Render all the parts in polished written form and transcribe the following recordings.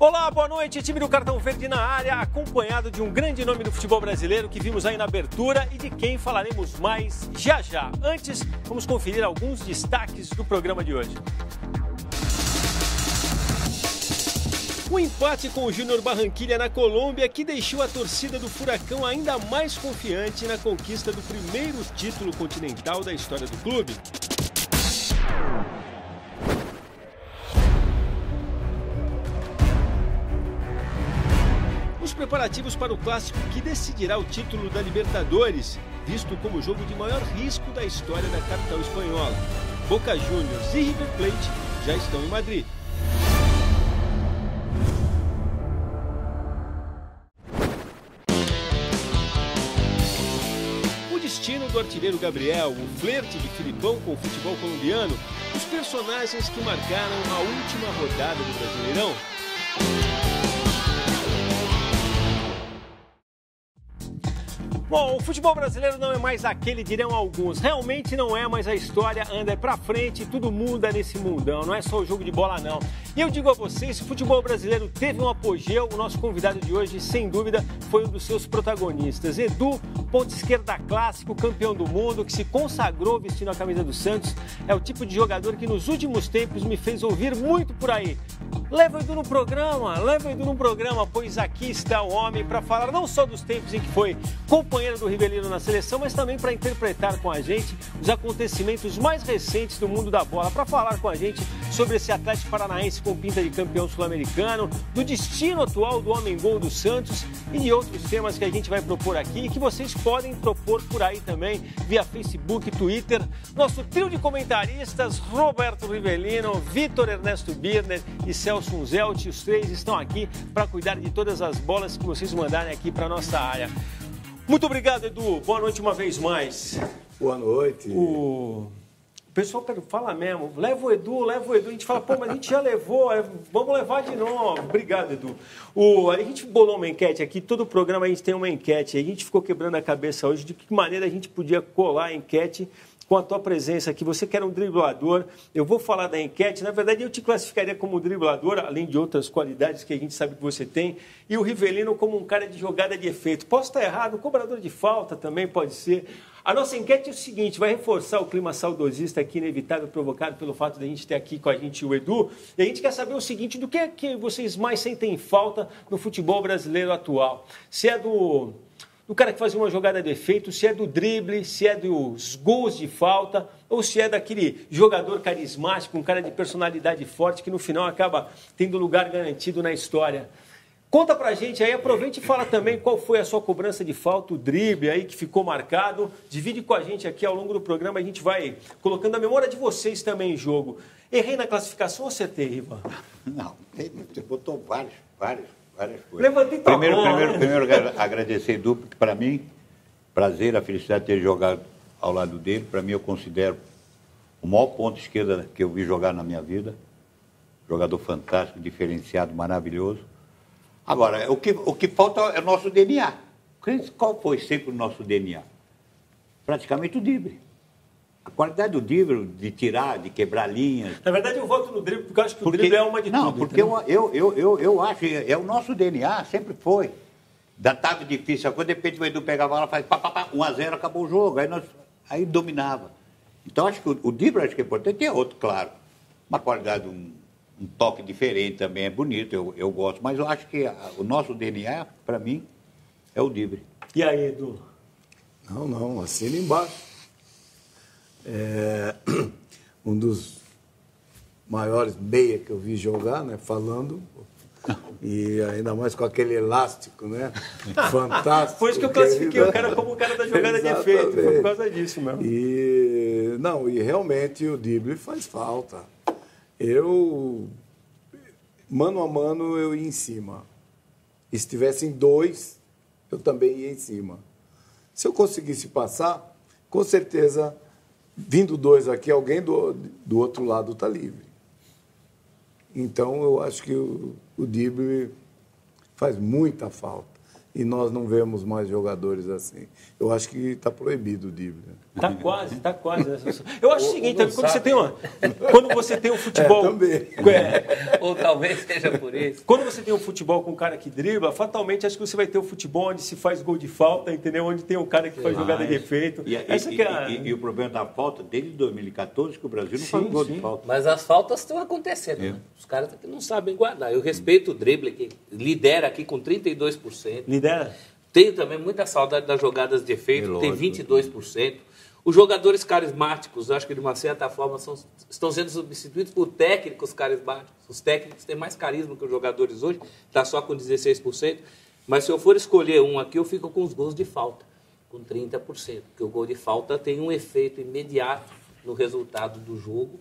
Olá, boa noite. Time do Cartão Verde na área, acompanhado de um grande nome do futebol brasileiro que vimos aí na abertura e de quem falaremos mais já já. Antes, vamos conferir alguns destaques do programa de hoje. Um empate com o Júnior Barranquilla na Colômbia que deixou a torcida do Furacão ainda mais confiante na conquista do primeiro título continental da história do clube. Os preparativos para o clássico que decidirá o título da Libertadores, visto como o jogo de maior risco da história da capital espanhola. Boca Juniors e River Plate já estão em Madrid. O destino do artilheiro Gabriel, o flerte de Filipão com o futebol colombiano, os personagens que marcaram a última rodada do Brasileirão. Bom, o futebol brasileiro não é mais aquele, dirão alguns. Realmente não é, mas a história anda pra frente, tudo muda nesse mundão. Não é só o jogo de bola, não. E eu digo a vocês, o futebol brasileiro teve um apogeu. O nosso convidado de hoje, sem dúvida, foi um dos seus protagonistas. Edu, ponta esquerda clássico, campeão do mundo, que se consagrou vestindo a camisa do Santos. É o tipo de jogador que nos últimos tempos me fez ouvir muito por aí. Leva o Edu no programa, pois aqui está o homem para falar não só dos tempos em que foi companheiro do Rivelino na seleção, mas também para interpretar com a gente os acontecimentos mais recentes do mundo da bola, para falar com a gente sobre esse Atlético Paranaense com pinta de campeão sul-americano, do destino atual do homem-gol do Santos e de outros temas que a gente vai propor aqui e que vocês podem propor por aí também, via Facebook, Twitter. Nosso trio de comentaristas, Roberto Rivelino, Vitor Ernesto Birner e Celso Unzelt, os três estão aqui para cuidar de todas as bolas que vocês mandarem aqui para nossa área. Muito obrigado, Edu. Boa noite uma vez mais. Boa noite. O pessoal fala mesmo, leva o Edu. A gente fala, pô, mas a gente já levou, vamos levar de novo. Obrigado, Edu. A gente bolou uma enquete aqui, todo programa a gente tem uma enquete. A gente ficou quebrando a cabeça hoje de que maneira a gente podia colar a enquete com a tua presença aqui. Você que era um driblador, eu vou falar da enquete. Na verdade, eu te classificaria como driblador, além de outras qualidades que a gente sabe que você tem, e o Rivelino como um cara de jogada de efeito. Posso estar errado, um cobrador de falta também pode ser. A nossa enquete é o seguinte, vai reforçar o clima saudosista aqui, inevitável, provocado pelo fato de a gente ter aqui com a gente o Edu. E a gente quer saber o seguinte, do que é que vocês mais sentem falta no futebol brasileiro atual? Se é do cara que fazia uma jogada de efeito, se é do drible, se é dos gols de falta, ou se é daquele jogador carismático, um cara de personalidade forte que no final acaba tendo lugar garantido na história. Conta pra gente aí, aproveita e fala também qual foi a sua cobrança de falta, o drible aí que ficou marcado. Divide com a gente aqui ao longo do programa, a gente vai colocando a memória de vocês também em jogo. Errei na classificação ou acertei, Ivan? Não, você botou várias coisas. Levantei tua mão. Primeiro agradecer Edu, porque para mim, prazer, a felicidade de ter jogado ao lado dele. Para mim, eu considero o maior ponto esquerda que eu vi jogar na minha vida. Jogador fantástico, diferenciado, maravilhoso. Agora, o que falta é o nosso DNA. Qual foi sempre o nosso DNA? Praticamente o drible. A qualidade do drible, de tirar, de quebrar linhas. Na verdade, eu voto no drible porque eu acho que o drible é uma de tudo. Não, porque eu acho, é o nosso DNA, sempre foi. Estava difícil, quando de repente o Edu pegava lá, faz 1-0, acabou o jogo, aí dominava. Então, acho que o drible acho que é importante. Tem outro, claro. Uma qualidade, um toque diferente também é bonito, eu gosto. Mas eu acho que o nosso DNA, para mim, é o drible. E aí, Edu? Não, assina embaixo. Um dos maiores meia que eu vi jogar, né, falando, e ainda mais com aquele elástico, né, fantástico. Por isso que eu classifiquei o cara como o cara da jogada de efeito, foi por causa disso mesmo. E realmente o drible faz falta. Eu, mano a mano, eu ia em cima. E se tivessem dois, eu também ia em cima. Se eu conseguisse passar, com certeza, vindo dois aqui, alguém do outro lado está livre. Então, eu acho que o drible faz muita falta. e nós não vemos mais jogadores assim. Eu acho que está proibido o drible. Tá quase. Eu acho o seguinte, quando você tem um futebol... também. Ou talvez seja por isso. Quando você tem um futebol com um cara que dribla, fatalmente acho que você vai ter um futebol onde se faz gol de falta, entendeu? Onde tem um cara que faz jogada de efeito. E o problema da falta, desde 2014, que o Brasil não faz gol de falta. Mas as faltas estão acontecendo, né? Os caras aqui não sabem guardar. Eu respeito o drible, que lidera aqui com 32%. Lidera? Tenho também muita saudade das jogadas de efeito, tem 22%. Os jogadores carismáticos, acho que de uma certa forma, estão sendo substituídos por técnicos carismáticos. Os técnicos têm mais carisma que os jogadores hoje, está só com 16%. Mas se eu for escolher um aqui, eu fico com os gols de falta, com 30%. Porque o gol de falta tem um efeito imediato no resultado do jogo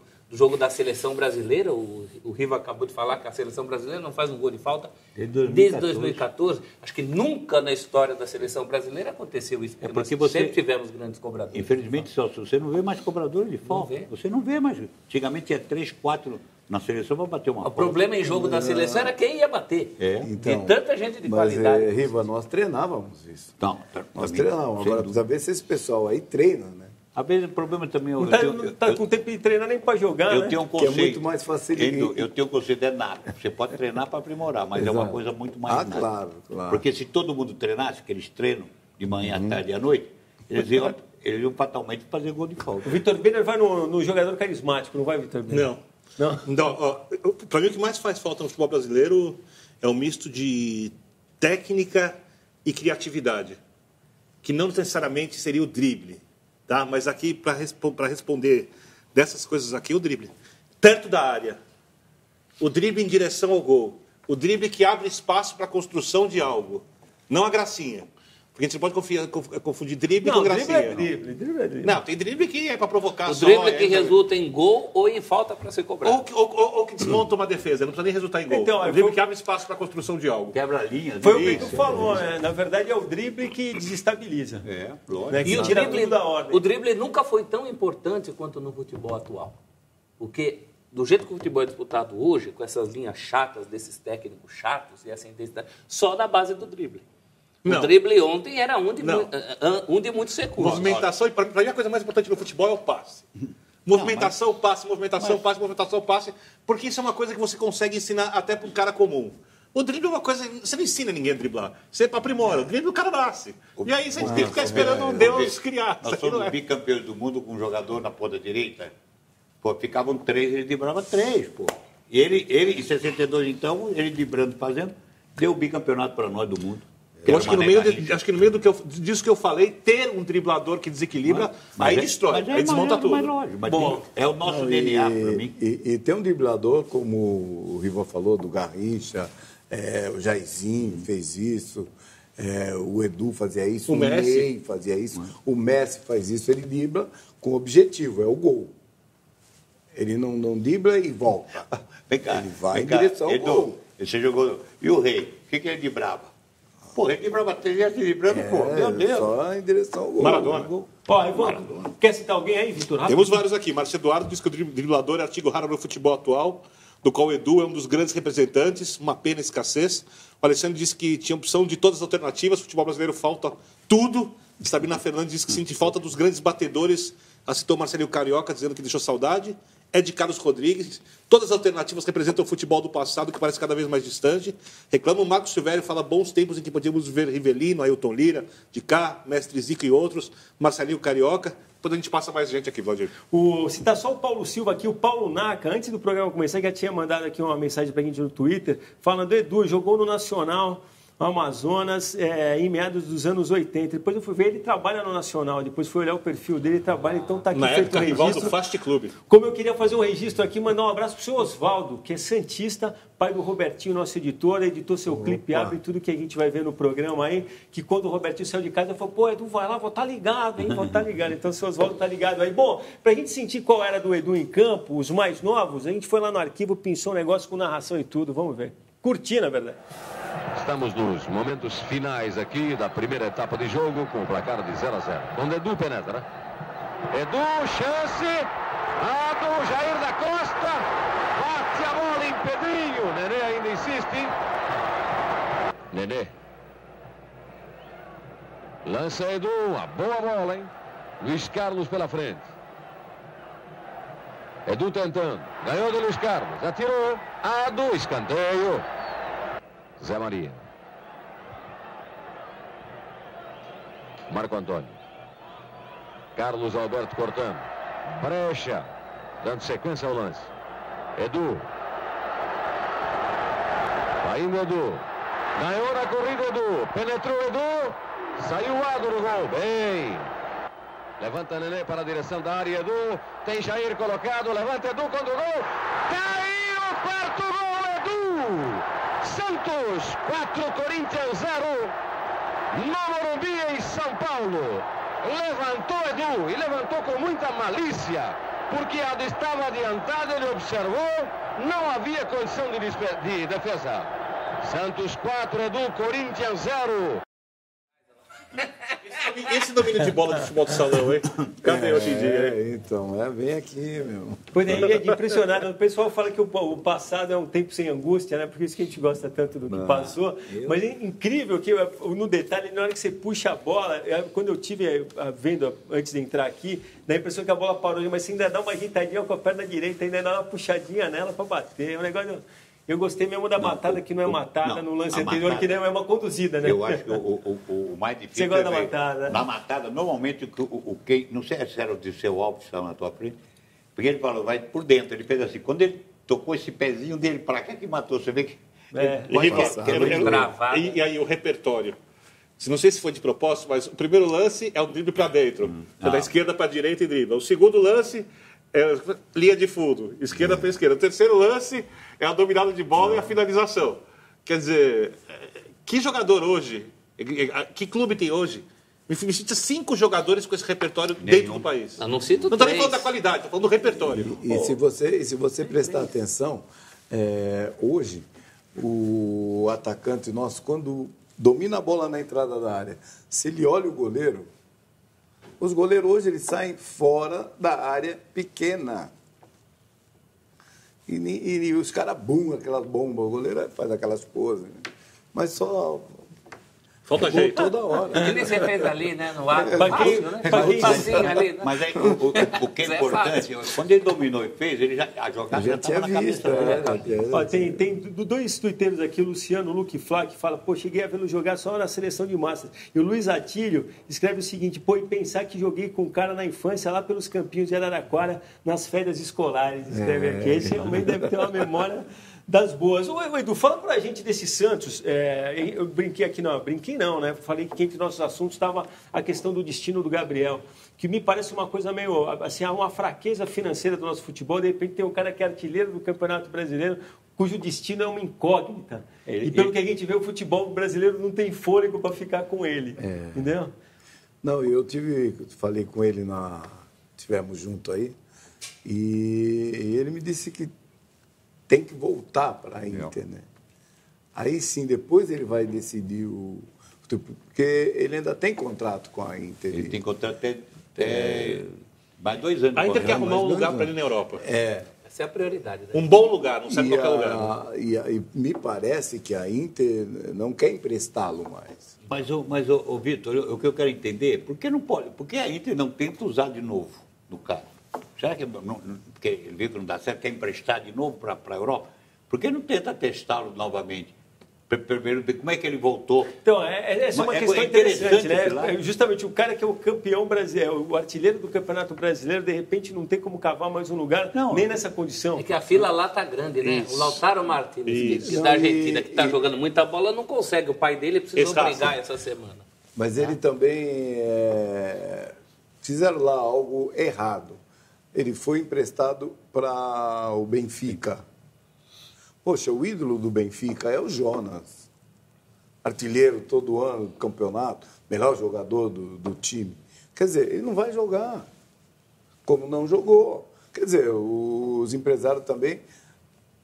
da seleção brasileira. O Riva acabou de falar que a seleção brasileira não faz um gol de falta desde 2014. Acho que nunca na história da seleção brasileira aconteceu isso, porque nós sempre tivemos grandes cobradores. Infelizmente, Celso, você não vê mais cobradores de falta. Você não vê mais. Antigamente tinha 3, 4 na seleção para bater uma falta. O problema em jogo da seleção era quem ia bater. Então, e tanta gente de qualidade. Mas, Riva, nós treinávamos isso. Nós treinávamos. Agora, dúvida. precisa ver se esse pessoal aí treina, né? Às vezes o problema também... Não está com tempo de treinar nem para jogar, eu tenho um conceito, que é muito mais facilitado. Eu tenho um conceito, é nada. Você pode treinar para aprimorar, mas é uma coisa muito mais nada. Claro. Porque se todo mundo treinasse, que eles treinam de manhã, à tarde e à noite, eles iam fatalmente fazer gol de falta. O Vitor Benner vai no jogador carismático, não vai, Vitor Benner? Não. Para mim, o que mais faz falta no futebol brasileiro é um misto de técnica e criatividade, que não necessariamente seria o drible. Tá? Mas aqui, para responder dessas coisas aqui, o drible. Perto da área. O drible em direção ao gol. O drible que abre espaço para a construção de algo. Não a gracinha. Porque a gente não pode confundir drible com gracinha. Drible. Não, tem drible que é para provocar o drible que resulta em gol ou em falta para ser cobrado. Ou que desmonta uma defesa. Não precisa nem resultar em gol. Então, o drible que abre espaço para a construção de algo. Quebra a linha. Foi o que tu falou, né? Na verdade, é o drible que desestabiliza. Lógico. Né? Que E tira tudo da ordem. o drible nunca foi tão importante quanto no futebol atual. Porque, do jeito que o futebol é disputado hoje, com essas linhas chatas, desses técnicos chatos e essa intensidade, só na base do drible. O drible ontem era um de muitos recursos. Movimentação, e para mim a coisa mais importante no futebol é o passe. Movimentação, passe, porque isso é uma coisa que você consegue ensinar até para um cara comum. O drible é uma coisa, você não ensina ninguém a driblar, você aprimora. O drible o cara nasce. E aí você tem que ficar esperando Deus criar. Nós somos bicampeões do mundo com um jogador na ponta direita. Pô, ficavam 3, ele driblava 3, pô. E ele, em 62, então, ele driblando, fazendo, deu o bicampeonato para nós do mundo. Eu acho que no meio disso que eu falei, ter um driblador que desequilibra, aí destrói, aí desmonta tudo. Bom, é o nosso DNA para mim. E tem um driblador, como o Riva falou, do Garrincha, o Jairzinho fez isso, o Edu fazia isso, o Ney fazia isso, o Messi faz isso, ele dribla com objetivo, é o gol. Ele não dribla e volta. Vem cá, ele vai em direção ao gol. Você jogou. E o Rei? O que ele driblava? Pô, ele driblava 3 driblando, pô. Meu Deus. Só em direção ao gol. Maradona. Quer citar alguém aí, Vitor? Temos vários aqui. Márcio Eduardo diz que o driblador é artigo raro no futebol atual, do qual o Edu é um dos grandes representantes, uma pena a escassez. O Alexandre disse que tinha opção de todas as alternativas, o futebol brasileiro falta tudo. Sabrina Fernandes disse que sente falta dos grandes batedores, citou Marcelinho Carioca, dizendo que deixou saudade. De Carlos Rodrigues. Todas as alternativas representam o futebol do passado, que parece cada vez mais distante. Reclama o Marcos Silvério, fala bons tempos em que podíamos ver Rivelino, Ailton Lira, de cá, Mestre Zico e outros, Marcelinho Carioca. Depois a gente passa mais gente aqui, Valdir. Citar só o Paulo Silva aqui, o Paulo Naca, antes do programa começar, já tinha mandado aqui uma mensagem pra gente no Twitter, falando, Edu, jogou no Nacional Amazonas em meados dos anos 80. Depois eu fui ver, ele trabalha no Nacional. Depois fui olhar o perfil dele, ele trabalha, então tá aqui na feito época, o registro. rival do Fast Club. Como eu queria fazer um registro aqui, mandar um abraço pro seu Oswaldo, que é santista, pai do Robertinho, nosso editor, editou seu clipe, abre tudo que a gente vai ver no programa aí, que quando o Robertinho saiu de casa, falou, pô, Edu, vai lá, vou estar ligado, hein, vou estar ligado. Então o seu Oswaldo tá ligado aí. Bom, pra gente sentir qual era do Edu em campo, os mais novos, a gente foi lá no arquivo, pensou um negócio com narração e tudo, vamos ver. Curti, na verdade. Estamos nos momentos finais aqui da primeira etapa de jogo, com o placar de 0-0. Quando Edu penetra. Edu, chance. Do Jair da Costa. Bate a bola em Pedrinho. Nenê ainda insiste. Nenê. Lança Edu, uma boa bola, hein? Luiz Carlos pela frente. Edu tentando. Ganhou do Luiz Carlos. Atirou. Ado, escanteio. Zé Maria. Marco Antônio. Carlos Alberto cortando. Brecha. Dando sequência ao lance. Edu. Vai indo Edu. Ganhou na corrida Edu. Penetrou Edu. Saiu o Ado no gol. Bem. Levanta Nenê para a direção da área. Edu. Tem Jair colocado. Levanta Edu contra o gol. Caiu o quarto gol. Edu. Santos 4, Corinthians 0. No Morumbi, em São Paulo. Levantou Edu. E levantou com muita malícia. Porque a estava adiantada. Ele observou. Não havia condição de defesa. Santos 4, Edu. Corinthians 0. Esse domínio de bola do futebol do salão, hein? Cadê hoje em dia? Então, vem aqui, meu. Pois é, é impressionado. O pessoal fala que o passado é um tempo sem angústia, né? Por isso que a gente gosta tanto do que passou. Mas é incrível que, no detalhe, na hora que você puxa a bola, quando eu tive vendo antes de entrar aqui, dá a impressão que a bola parou, mas você ainda dá uma agitadinha com a perna direita, ainda dá uma puxadinha nela para bater. É um negócio. Eu gostei mesmo da matada, que não é matada no lance anterior, que não é uma conduzida, né? Eu acho que o mais difícil Você gosta da matada, né? Na matada, normalmente, quem não sei se era o de seu Alves que estava na tua frente, porque ele falou, vai por dentro. Ele fez assim, quando ele tocou esse pezinho dele para cá que matou, você vê que... E aí o repertório. Não sei se foi de propósito, mas o primeiro lance é o drible para dentro. Da esquerda para a direita e dribla. O segundo lance é linha de fundo, esquerda para esquerda. O terceiro lance é a dominada de bola e a finalização. Quer dizer, que jogador hoje, que clube tem hoje? Me cita 5 jogadores com esse repertório dentro do país. Não cito Não estou nem falando da qualidade, estou falando do repertório. Se você prestar atenção, hoje, o atacante nosso, quando domina a bola na entrada da área, se ele olha o goleiro, os goleiros hoje eles saem fora da área pequena. E os caras bum, aquelas bombas. O goleiro faz aquelas poses. Né? Mas só... Falta jeito. Toda hora. Que nem você fez ali, né? No ar. Mas aí o que é importante, quando ele dominou e fez, ele a jogada já estava na cabeça dele. Ó, tem 2 tuiteiros aqui, o Luciano Luque Flá, que fala, pô, cheguei a vê-lo jogar só na seleção de massas. E o Luiz Atílio escreve o seguinte, pô, e pensar que joguei com um cara na infância lá pelos campinhos de Araraquara, nas férias escolares, escreve aqui. Esse realmente deve ter uma memória das boas. Ô, Edu, fala pra gente desse Santos. Eu brinquei aqui, não, né? Falei que entre nossos assuntos estava a questão do destino do Gabriel, que me parece uma coisa meio, assim, uma fraqueza financeira do nosso futebol. De repente tem um cara que é artilheiro do Campeonato Brasileiro, cujo destino é uma incógnita. E pelo que a gente vê, o futebol brasileiro não tem fôlego para ficar com ele. Entendeu? Não, falei com ele, estivemos juntos aí, e ele me disse que tem que voltar para a Inter, né? Aí sim, depois ele vai decidir porque ele ainda tem contrato com a Inter. Ele tem contrato até mais 2 anos. A Inter quer arrumar um lugar para ele na Europa. Essa é a prioridade. Né? Um bom lugar, não serve qualquer lugar. E me parece que a Inter não quer emprestá-lo mais. Mas Vitor, o que eu quero entender, por que a Inter não tenta usar de novo no cara? Será que porque ele vê que não dá certo, quer emprestar de novo para a Europa? Por que não tenta testá-lo novamente? Primeiro, como é que ele voltou? Então, essa é uma questão interessante, né? Justamente o cara que é o campeão brasileiro, o artilheiro do Campeonato Brasileiro, de repente não tem como cavar mais um lugar, nem nessa condição. É que a fila lá tá grande, né? Isso. O Lautaro Martínez, da Argentina, que está jogando muita bola, não consegue. O pai dele precisou brigar essa semana. Mas ele também... fizeram lá algo errado. Ele foi emprestado para o Benfica. Poxa, o ídolo do Benfica é o Jonas. Artilheiro todo ano do campeonato, melhor jogador do time. Quer dizer, ele não vai jogar, como não jogou. Quer dizer, os empresários também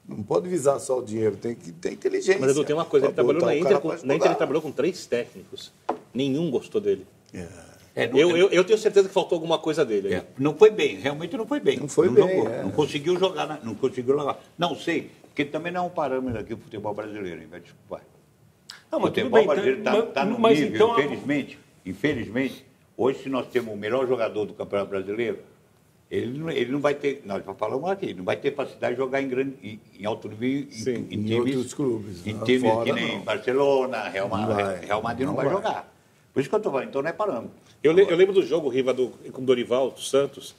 não podem visar só o dinheiro, tem que ter inteligência. Mas Edu, tem uma coisa, ele trabalhou na Inter, ele trabalhou com 3 técnicos. Nenhum gostou dele. Eu tenho certeza que faltou alguma coisa dele. Não foi bem, realmente não foi bem. Não foi bem. Jogou, não conseguiu jogar, não conseguiu jogar. Não sei, porque também não é um parâmetro aqui o futebol brasileiro, vai desculpar. Não, mas o futebol brasileiro está no nível, então, infelizmente. infelizmente, hoje se nós temos o melhor jogador do Campeonato Brasileiro, ele não vai ter, nós já falamos aqui, não vai ter capacidade de jogar em alto nível em times, outros clubes. em times Fora, que nem não. Barcelona, Real Madrid não vai jogar. Por isso que eu estou falando, então não é parâmetro. Eu lembro do jogo, Riva, com o Dorival, do Santos.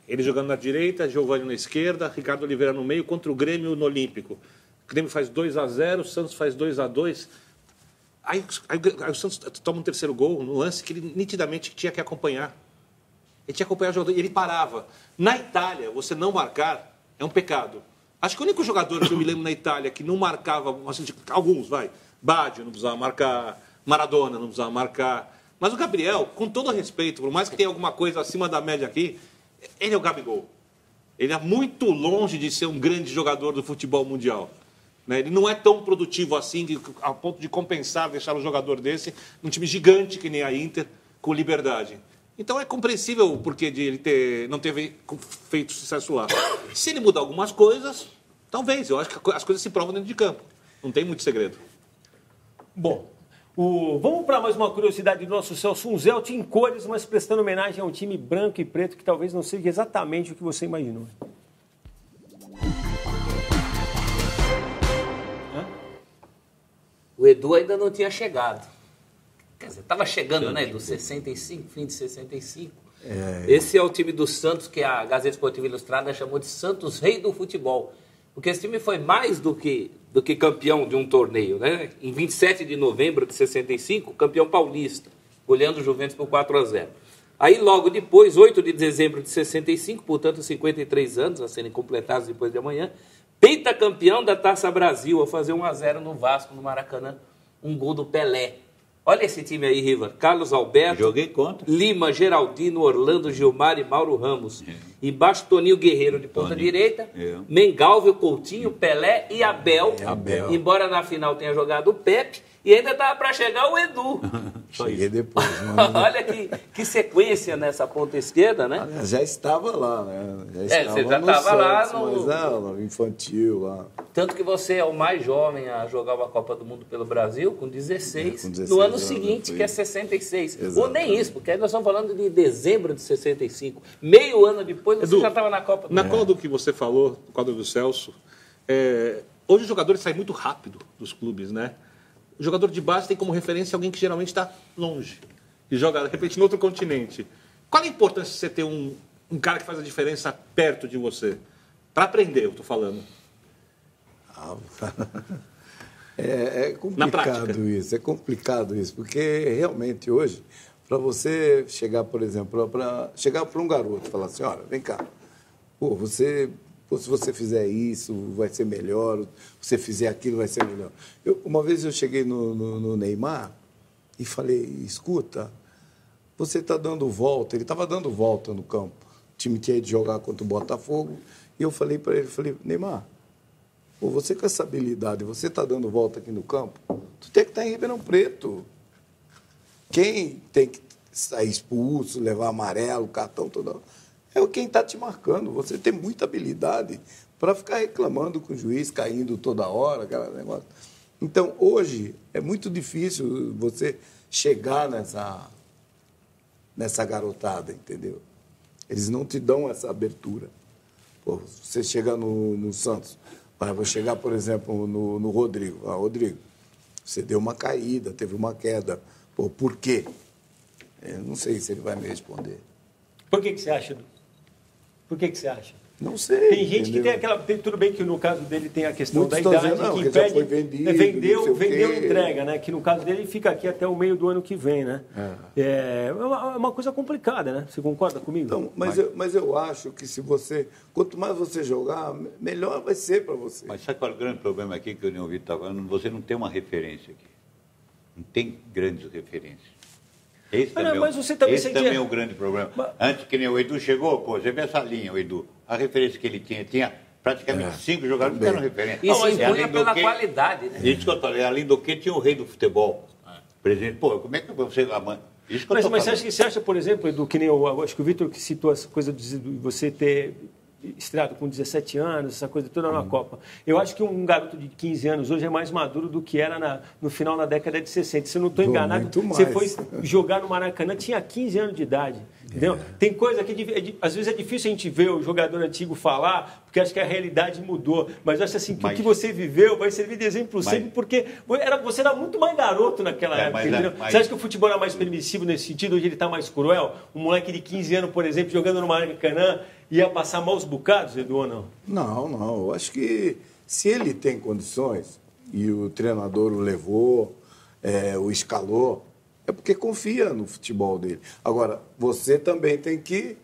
Ele jogando na direita, Giovani na esquerda, Ricardo Oliveira no meio, contra o Grêmio no Olímpico. O Grêmio faz 2-0, o Santos faz 2-2. Aí o Santos toma um terceiro gol, no lance que ele nitidamente tinha que acompanhar. Ele tinha que acompanhar o jogador e ele parava. Na Itália, você não marcar é um pecado. Acho que o único jogador que eu me lembro na Itália que não marcava, assim, alguns, Baggio não precisava marcar, Maradona não precisava marcar. Mas o Gabriel, com todo respeito, por mais que tenha alguma coisa acima da média aqui, ele é o Gabigol. Ele é muito longe de ser um grande jogador do futebol mundial. Ele não é tão produtivo assim, a ponto de compensar, deixar um jogador desse num time gigante que nem a Inter, com liberdade. Então é compreensível o porquê de ele não ter feito sucesso lá. Se ele mudar algumas coisas, talvez. Eu acho que as coisas se provam dentro de campo. Não tem muito segredo. Bom, vamos para mais uma curiosidade do nosso Celso. Um Zelt em cores, mas prestando homenagem a um time branco e preto que talvez não seja exatamente o que você imaginou. O Edu ainda não tinha chegado. Quer dizer, estava chegando, né, Edu? 65, fim de 65. Esse é o time do Santos, que a Gazeta Esportiva Ilustrada chamou de Santos Rei do Futebol. Porque esse time foi mais do que campeão de um torneio, né? Em 27 de novembro de 65, campeão paulista, goleando o Juventus por 4-0. Aí, logo depois, 8 de dezembro de 65, portanto, 53 anos a serem completados depois de amanhã, pentacampeão da Taça Brasil, a fazer 1-0 no Vasco, no Maracanã, um gol do Pelé. Olha esse time aí, Riva. Carlos Alberto, Joguei contra. Lima, Geraldino, Orlando, Gilmar e Mauro Ramos. Embaixo, Toninho Guerreiro de ponta direita. Mengalvio, Coutinho, Pelé e Abel. Embora na final tenha jogado o Pepe. E ainda estava para chegar o Edu. Cheguei depois. Olha que sequência nessa ponta esquerda, né? Já estava lá, né? Você já estava lá no... Mas, no infantil lá. Tanto que você é o mais jovem a jogar uma Copa do Mundo pelo Brasil, com 16, com 16 no ano anos, seguinte, que é 66. Exatamente. Ou nem isso, porque aí nós estamos falando de dezembro de 65. Meio ano depois, você Edu, já estava na Copa do Na Mundo. cola do que você falou, no quadro do Celso, hoje os jogadores saem muito rápido dos clubes, né? O jogador de base tem como referência alguém que geralmente está longe e joga, de repente, em outro continente. Qual a importância de você ter um cara que faz a diferença perto de você? Para aprender, eu estou falando. É complicado isso, porque realmente hoje, para você chegar, por exemplo, para chegar para um garoto e falar assim, olha, vem cá, se você fizer isso, vai ser melhor, se você fizer aquilo, vai ser melhor. Uma vez eu cheguei no Neymar e falei, escuta, você está dando volta, ele estava dando volta no campo, o time tinha ido jogar contra o Botafogo, e eu falei para ele, Neymar, você com essa habilidade, você está dando volta aqui no campo, tu tem que estar em Ribeirão Preto. Quem tem que sair expulso, levar amarelo, cartão, toda hora, é quem está te marcando. Você tem muita habilidade para ficar reclamando com o juiz, caindo toda hora, aquele negócio. Então, hoje, é muito difícil você chegar nessa garotada, entendeu? Eles não te dão essa abertura. Você chega no Santos, vou chegar, por exemplo, no Rodrigo. Rodrigo, você deu uma caída, teve uma queda. Por quê? Eu não sei se ele vai me responder. Por que você acha, Edu? Por que você acha? Não sei. Tem gente que tem aquela... Tudo bem que no caso dele tem a questão Muitos da idade, dizendo, que já impede... foi vendido, vendeu e entrega, né? Que no caso dele fica aqui até o meio do ano que vem, né? É uma coisa complicada, né? Você concorda comigo? Então, mas eu acho que quanto mais você jogar, melhor vai ser para você. Mas sabe qual é o grande problema aqui que eu nem ouvi estar falando? Você não tem uma referência aqui. Não tem grandes referências. Esse também é o grande problema. Antes que nem o Edu chegou, você vê essa linha, o Edu. A referência que ele tinha praticamente 5 jogadores que eram referência. E se impunha pela qualidade, né? Isso que eu falei, além do que tinha o rei do futebol. Presidente, como é que você... Mas você acha, por exemplo, Edu, que nem acho que o Vitor que citou essa coisa de você ter estreado com 17 anos, essa coisa toda na Copa. Eu acho que um garoto de 15 anos hoje é mais maduro do que era no final da década de 60. Se eu não estou enganado, você foi jogar no Maracanã, tinha 15 anos de idade. Entendeu? Tem coisa que às vezes é difícil a gente ver o jogador antigo falar, porque acho que a realidade mudou. Mas eu acho assim, que o que você viveu vai servir de exemplo sempre, porque você era muito mais garoto naquela época. Entendeu? Você acha que o futebol era mais permissivo nesse sentido? Hoje ele está mais cruel? Um moleque de 15 anos, por exemplo, jogando no Maracanã, ia passar maus bocados, Edu, ou não? Não. Eu acho que se ele tem condições e o treinador o levou, o escalou, é porque confia no futebol dele. Agora, você também tem que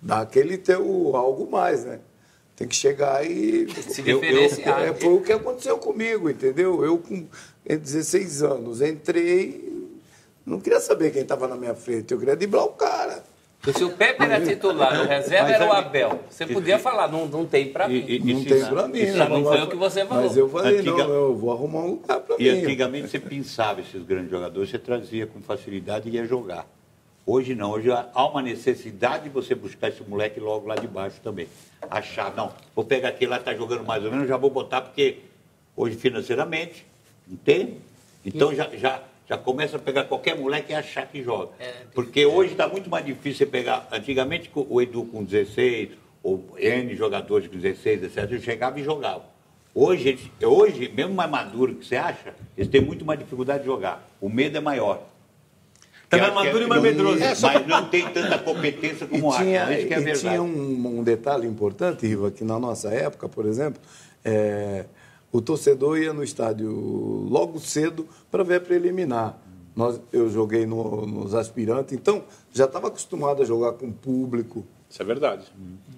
dar aquele teu algo mais, né? Tem que chegar e... Se diferenciar. Foi o que aconteceu comigo, entendeu? Eu, com 16 anos, entrei... Não queria saber quem estava na minha frente, eu queria driblar o cara. Se o Pepe era titular, o reserva era o Abel. Você podia falar, não tem pra mim. Não tem pra mim. Não foi o que você falou. Mas eu falei, eu vou arrumar um lugar pra mim. E antigamente você pensava esses grandes jogadores, você trazia com facilidade e ia jogar. Hoje não, hoje há uma necessidade de você buscar esse moleque logo lá de baixo também. Achar, não, vou pegar aquele lá que está jogando mais ou menos, já vou botar, porque hoje financeiramente, não tem? Então já começa a pegar qualquer moleque e achar que joga. Porque hoje está muito mais difícil você pegar. Antigamente, o Edu com 16, ou N jogadores com 16, etc., eu chegava e jogava. Hoje, mesmo mais maduro que você acha, eles têm muito mais dificuldade de jogar. O medo é maior. Tá mais maduro e mais medroso. Mas não tem tanta competência como acha. Isso que é verdade. Tinha um detalhe importante, Riva, que na nossa época, por exemplo, o torcedor ia no estádio logo cedo para ver a preliminar. Eu joguei nos aspirantes, então já estava acostumado a jogar com público. Isso é verdade.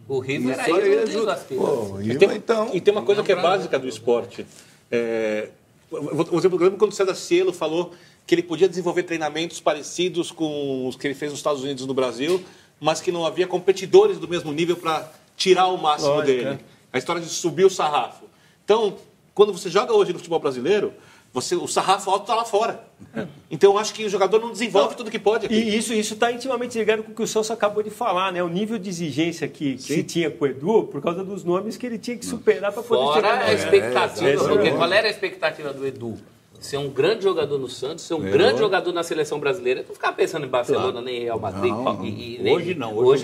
O Riva era aí nos aspirantes. E tem uma coisa que é básica do esporte. Por exemplo, eu lembro quando o César Cielo falou que ele podia desenvolver treinamentos parecidos com os que ele fez nos Estados Unidos e no Brasil, mas que não havia competidores do mesmo nível para tirar o máximo dele. A história de subir o sarrafo. Então, quando você joga hoje no futebol brasileiro, o sarrafo alto está lá fora. Então, eu acho que o jogador não desenvolve tudo que pode. E isso está intimamente ligado com o que o Celso acabou de falar, né? O nível de exigência que se tinha com o Edu, por causa dos nomes que ele tinha que superar para poder chegar. Fora a expectativa, porque qual era a expectativa do Edu? Ser um grande jogador no Santos, ser um grande jogador na seleção brasileira, não ficar pensando em Barcelona, nem Real Madrid. Hoje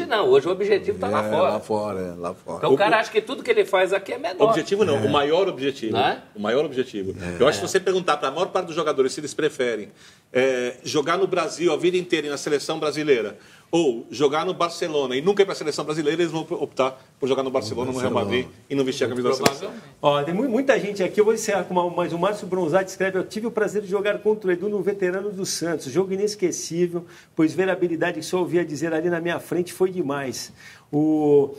não. Hoje o objetivo está lá fora. Lá fora. Então o cara acha que tudo que ele faz aqui é menor. Objetivo não, o maior objetivo. O maior objetivo. Eu acho que se você perguntar para a maior parte dos jogadores se eles preferem jogar no Brasil a vida inteira e na seleção brasileira, ou jogar no Barcelona e nunca ir para a seleção brasileira, eles vão optar por jogar no Barcelona, no Real Madrid e não vestir a camisa da seleção. Tem muita gente aqui, eu vou encerrar com mas o Márcio Bronzatti escreve: eu tive o prazer de jogar contra o Edu no veterano do Santos, jogo inesquecível, pois ver a habilidade que só ouvia dizer ali na minha frente foi demais. O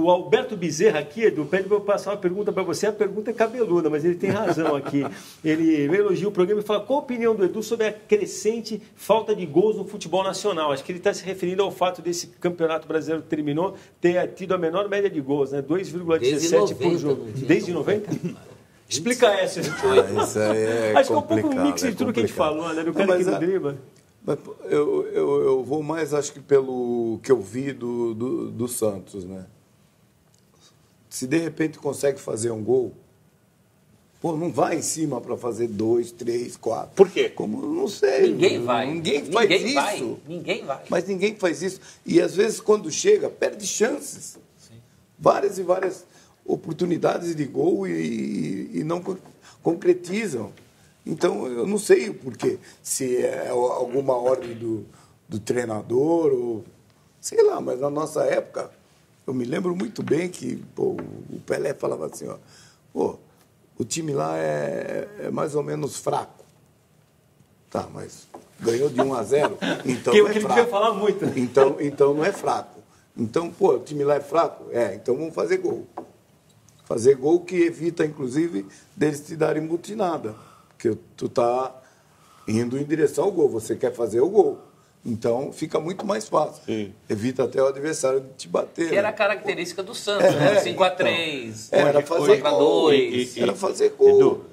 Alberto Bezerra aqui, Edu, pede para eu passar uma pergunta para você. A pergunta é cabeluda, mas ele tem razão aqui. Ele elogia o programa e fala: qual a opinião do Edu sobre a crescente falta de gols no futebol nacional? Acho que ele está se referindo ao fato desse campeonato brasileiro que terminou ter tido a menor média de gols, né? 2,17 por jogo. Desde 90? Explica essa. Isso aí é acho que é um pouco um mix de tudo que a gente falou, né? Do cara que não dribla. Mas eu vou mais, acho que pelo que eu vi do Santos, né? Se de repente consegue fazer um gol, não vai em cima para fazer 2, 3, 4. Por quê? Como, não sei. Ninguém vai. Ninguém faz isso. Ninguém vai. Mas ninguém faz isso. E às vezes quando chega, perde chances. Sim. Várias e várias oportunidades de gol e não concretizam. Então, eu não sei o porquê. Se é alguma ordem do treinador, ou sei lá, mas na nossa época, eu me lembro muito bem que o Pelé falava assim, o time lá é mais ou menos fraco. Tá, mas ganhou de 1-0, então que não é ele fraco. devia falar muito. Então não é fraco. Então, o time lá é fraco? Então vamos fazer gol. Fazer gol que evita, inclusive, deles te darem butinada. Porque tu tá indo em direção ao gol, você quer fazer o gol. Então, fica muito mais fácil. Sim. Evita até o adversário de te bater. Que era a característica do Santos, né? 5-3, era fazer gol. Era fazer gol.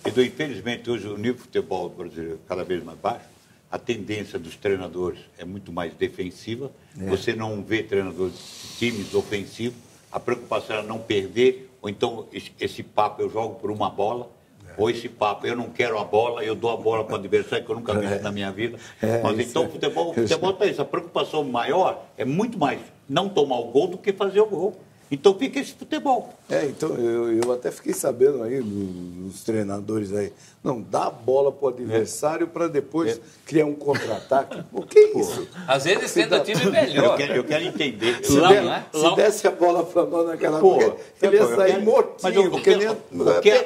Edu, infelizmente, hoje o nível de futebol brasileiro é cada vez mais baixo. A tendência dos treinadores é muito mais defensiva. Você não vê treinadores, times ofensivos. a preocupação era não perder, ou então esse papo eu jogo por uma bola, ou esse papo eu não quero a bola, eu dou a bola para o adversário, que eu nunca vi isso na minha vida. Mas então o futebol tem isso. A preocupação maior é muito mais não tomar o gol do que fazer o gol. Então fica esse futebol. Então eu até fiquei sabendo aí dos treinadores aí. Não, dá a bola para o adversário para depois criar um contra-ataque. O que é isso? Às vezes tenta o time melhor. Eu quero entender. Se desse a bola para nós naquela época, ele ia sair mortinho. Mas o que é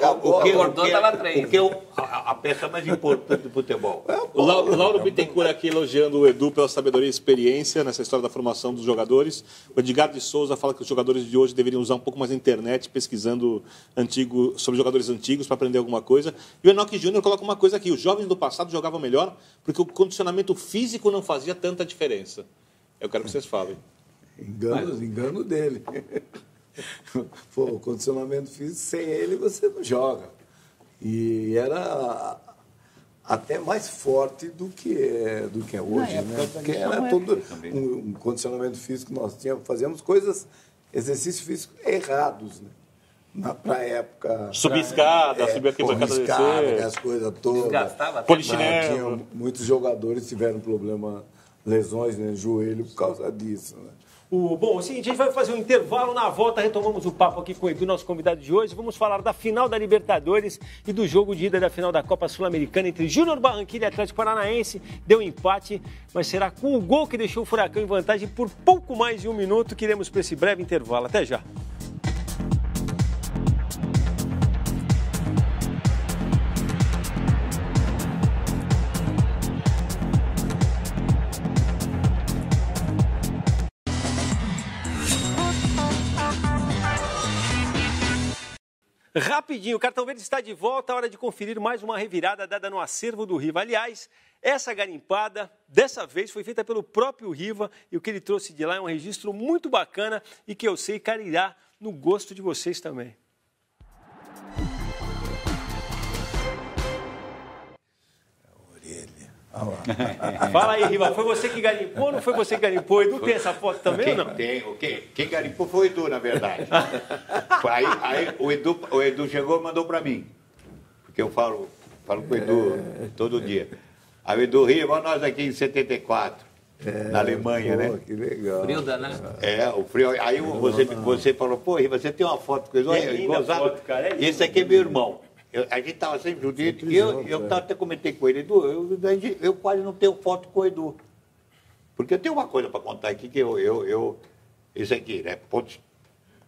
a peça mais importante do futebol? O Lauro Bittencourt aqui elogiando o Edu pela sabedoria e experiência nessa história da formação dos jogadores. O Edgar de Souza fala que os jogadores de hoje deveriam usar um pouco mais a internet, pesquisando sobre jogadores antigos para aprender alguma coisa. E o Enoque Júnior coloca uma coisa aqui: os jovens do passado jogavam melhor porque o condicionamento físico não fazia tanta diferença. Eu quero que vocês falem. Engano dele. Pô, o condicionamento físico, sem ele você não joga. E era até mais forte do que é hoje, né? Porque era todo um condicionamento físico que nós fazíamos exercícios físicos errados, né? Para a época... Subir escada, subir aqui para casa descer. As coisas todas. Desgastava. Polichinelo. Muitos jogadores tiveram lesões no joelho por causa disso, né? Bom, é o seguinte, a gente vai fazer um intervalo. Na volta retomamos o papo aqui com o Edu, nosso convidado de hoje. Vamos falar da final da Libertadores e do jogo de ida da final da Copa Sul-Americana entre Júnior Barranquilla e Atlético Paranaense. Deu empate, mas será com o gol que deixou o Furacão em vantagem por pouco mais de um minuto. Queremos para esse breve intervalo. Até já. Rapidinho, o Cartão Verde está de volta, hora de conferir mais uma revirada dada no acervo do Riva. Aliás, essa garimpada, dessa vez, foi feita pelo próprio Riva e o que ele trouxe de lá é um registro muito bacana e que eu sei cairá no gosto de vocês também. Fala aí, Riva, foi você que garimpou ou não foi você que garimpou? Edu tem essa foto também ou não? Tem. Quem garimpou foi o Edu, na verdade. Aí o Edu chegou e mandou para mim. Porque eu falo com o Edu todo dia. Aí o Edu, Riva, nós aqui em 74, na Alemanha, né? Que legal. Frio danado. O frio. Aí você falou, pô, Riva, você tem uma foto com o Edu? Foto, cara, esse aqui é meu irmão. A gente estava sempre junto. Eu até comentei com ele, Edu, eu quase não tenho foto com o Edu. Porque eu tenho uma coisa para contar aqui, que isso aqui, né?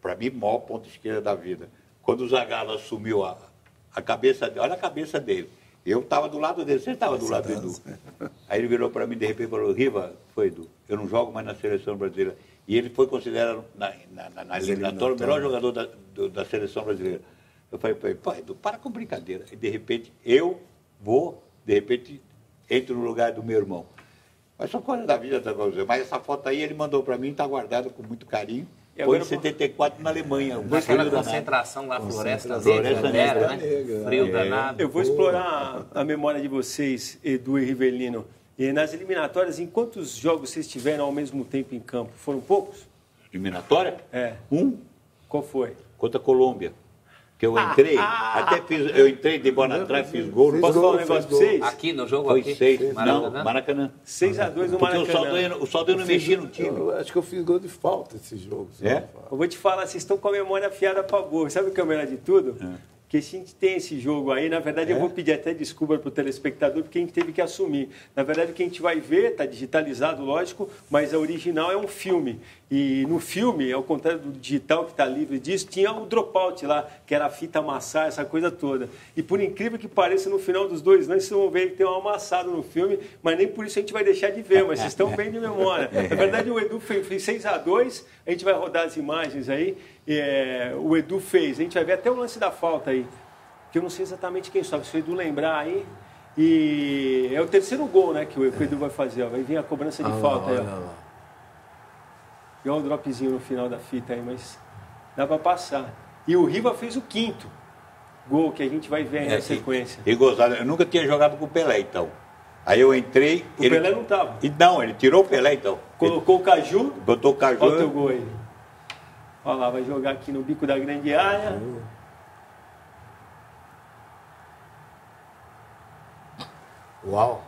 Para mim, maior ponto esquerda da vida. Quando o Zagallo assumiu a cabeça dele, olha a cabeça dele. Eu estava do lado dele, você estava do lado do Edu. Aí ele virou para mim, de repente, e falou, Riva, foi Edu, eu não jogo mais na seleção brasileira. E ele foi considerado, na eliminatória, o melhor jogador da seleção brasileira. Eu falei, pai, Edu, para com brincadeira. E de repente, entro no lugar do meu irmão. Mas são coisas da vida, mas essa foto aí ele mandou para mim, está guardada com muito carinho. Foi em 74 na Alemanha. Naquela concentração lá, Floresta Negra, né? Frio danado. Eu vou explorar a memória de vocês, Edu e Rivelino. E nas eliminatórias, em quantos jogos vocês tiveram ao mesmo tempo em campo? Foram poucos? Eliminatória? Qual foi? Contra a Colômbia. Que eu entrei, eu entrei de bola atrás, fiz gol. Posso falar um negócio para vocês? Aqui no jogo? Foi aqui? 6, Maracanã? Maracanã. 6-2 no Maracanã. Porque o saldo eu não mexia no time. Acho que eu fiz gol de falta esse jogo. Eu vou te falar, vocês estão com a memória afiada para boa. Sabe o que é o melhor de tudo? Que a gente tem esse jogo aí, na verdade eu vou pedir até desculpa para o telespectador, porque a gente teve que assumir. Na verdade o que a gente vai ver, está digitalizado, lógico, mas a original é um filme. E no filme, ao contrário do digital que está livre disso, tinha o dropout lá, que era a fita amassar, essa coisa toda. E por incrível que pareça, no final dos dois lances, vocês vão ver que tem um amassado no filme, mas nem por isso a gente vai deixar de ver, mas vocês estão bem de memória. Na verdade o Edu fez 6-2, a gente vai rodar as imagens aí, o Edu fez, a gente vai ver até o lance da falta aí, que eu não sei exatamente quem sabe, se o Edu lembrar aí, e é o terceiro gol, né, que o Edu vai fazer, ó, vai vir a cobrança de falta aí, ó. E olha o dropzinho no final da fita aí, mas dá para passar. E o Riva fez o 5º gol, que a gente vai ver aí na sequência. E gozado, eu nunca tinha jogado com o Pelé, então. Aí eu entrei... O Pelé não estava. Não, ele tirou o Pelé, então. Colocou o Caju. Botou o Caju. Olha o teu gol aí. Olha lá, vai jogar aqui no bico da grande área. Uau!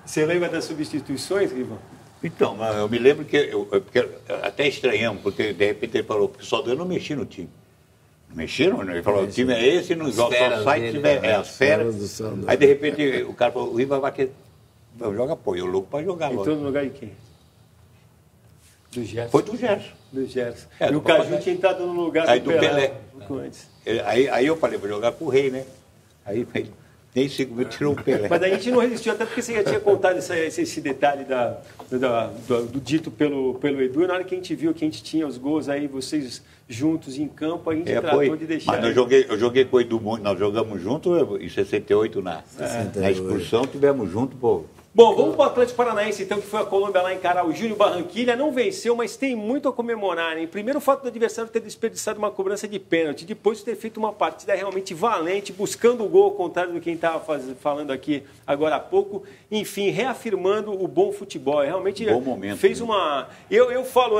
Você lembra das substituições, Rivan? Então, eu me lembro que porque até estranhamos, porque de repente ele falou, porque só eu não mexi no time. Não mexeram? Ele falou, o time é esse, não joga, só sai se tiver as feras. Aí de repente o cara falou, o Rivan vai joga, pô, eu louco para jogar. Entrou no lugar de quem? Do Gerson. Foi do Gerson. Do Gerson. É, e o Caju tinha entrado no lugar aí do Pelé. Antes. Aí eu falei, vou jogar com o Rei, né? Aí nem 5 minutos tirou o Pelé. Mas a gente não resistiu, até porque você já tinha contado esse detalhe do dito pelo Edu. E na hora que a gente viu que a gente tinha os gols aí, vocês juntos em campo, a gente tratou de deixar. Mas eu joguei com o Edu muito, nós jogamos juntos em 68 na excursão, tivemos juntos, pô. Bom, vamos para o Atlético Paranaense, então, que foi a Colômbia lá encarar o Júnior Barranquilla. Não venceu, mas tem muito a comemorar, hein? Primeiro, o fato do adversário ter desperdiçado uma cobrança de pênalti. Depois, ter feito uma partida realmente valente, buscando o gol, ao contrário do que a gente estava falando aqui agora há pouco. Enfim, reafirmando o bom futebol. Realmente bom momento, fez uma... Eu falo,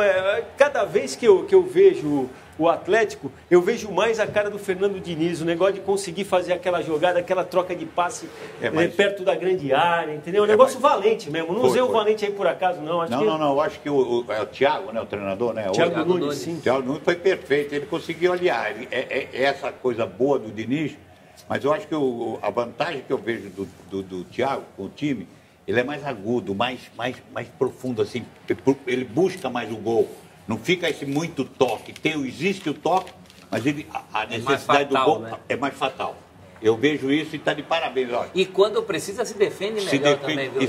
cada vez que eu vejo o Atlético, eu vejo mais a cara do Fernando Diniz, o negócio de conseguir fazer aquela jogada, aquela troca de passe perto da grande área, entendeu? Um negócio valente mesmo. Não usei o valente aí por acaso, não. Não, eu acho que é o Thiago, né, o treinador, né? Thiago Nunes, sim. O Thiago Nunes foi perfeito, ele conseguiu aliar. É essa coisa boa do Diniz, mas eu acho que a vantagem que eu vejo do Thiago com o time, ele é mais agudo, mais profundo, assim, ele busca mais o gol. Não fica esse muito toque. Existe o toque, mas a necessidade do gol, né? É mais fatal. Eu vejo isso e está de parabéns. Olha. E quando precisa, se defende melhor também, viu?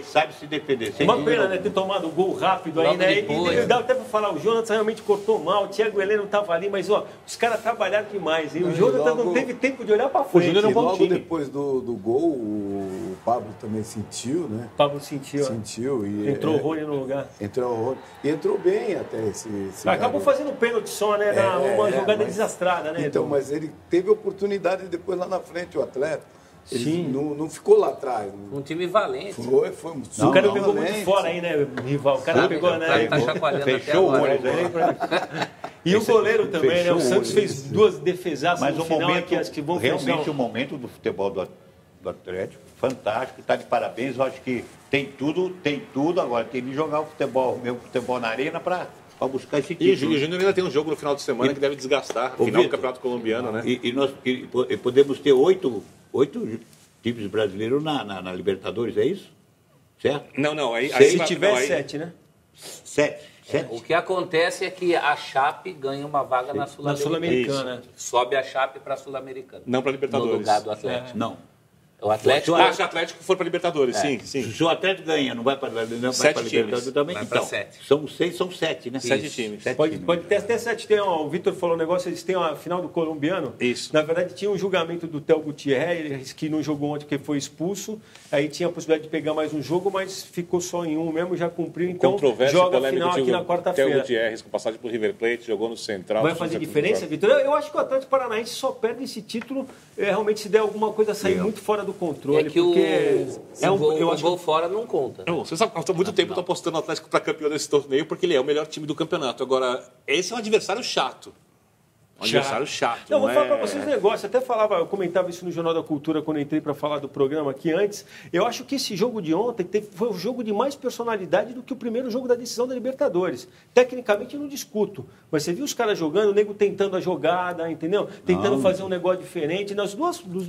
Sabe se defender. Uma pena, né? Ter tomado o gol rápido aí, né? E dá até para falar, o Jonathan realmente cortou mal, o Thiago Heleno não estava ali, mas ó, os caras trabalharam demais. E o Jonathan não teve tempo de olhar para frente. O Júnior logo depois do gol, o Pablo também sentiu, né? O Pablo sentiu. E entrou o Rony no lugar. Entrou o Rony. E entrou bem até esse acabou fazendo pênalti só, né? Uma jogada desastrada, né? Então, mas ele teve oportunidade depois lá na frente, o atleta. Ele não ficou lá atrás. Um time valente. Foi o cara pegou muito fora aí, né, rival? O cara pegou, né? Tá chacoalhando fechou até o agora. E o goleiro também, né? O Santos fez duas defesaças no final aqui, acho que vão realmente o momento do futebol do Atlético, fantástico, está de parabéns. Eu acho que tem tudo agora. Tem que jogar o futebol na arena para buscar esse título. E o Júnior ainda tem um jogo no final de semana que deve desgastar, final do Campeonato Colombiano, né? E nós podemos ter oito times brasileiros na Libertadores, é isso? Certo? Não. Aí, se tiver 7, né? 7. O que acontece é que a Chape ganha uma vaga na Sul-Americana. Sobe a Chape para a Sul-Americana. Não para a Libertadores. No lugar do Atlético. Não. O Atlético. Se o Atlético for para a Libertadores, sim. Se o Atlético ganha, não vai para a Libertadores também? Vai então, são 7, né? 7 times. Pode ter até 7. O Vitor falou um negócio, eles têm a final do colombiano. Isso. Na verdade, tinha um julgamento do Theo Gutierrez, que não jogou ontem porque foi expulso. Aí tinha a possibilidade de pegar mais um jogo, mas ficou só em um mesmo, já cumpriu. Então, joga a final aqui na quarta-feira. Theo Gutierrez, com passagem por River Plate, jogou no Central. Vai fazer diferença, Vitor? Eu acho que o Atlético Paranaense só perde esse título realmente se der alguma coisa sair muito fora do controle. É que o gol fora não conta. Você sabe, há muito tempo eu estou apostando no Atlético para campeão desse torneio porque ele é o melhor time do campeonato. Agora, esse é um adversário chato. Adversário chato. Não, vou falar para vocês um negócio. Até eu comentava isso no Jornal da Cultura quando eu entrei para falar do programa aqui antes. Eu acho que esse jogo de ontem foi um jogo de mais personalidade do que o primeiro jogo da decisão da Libertadores. Tecnicamente eu não discuto, mas você viu os caras jogando, o nego tentando a jogada, entendeu? Tentando fazer um negócio diferente dos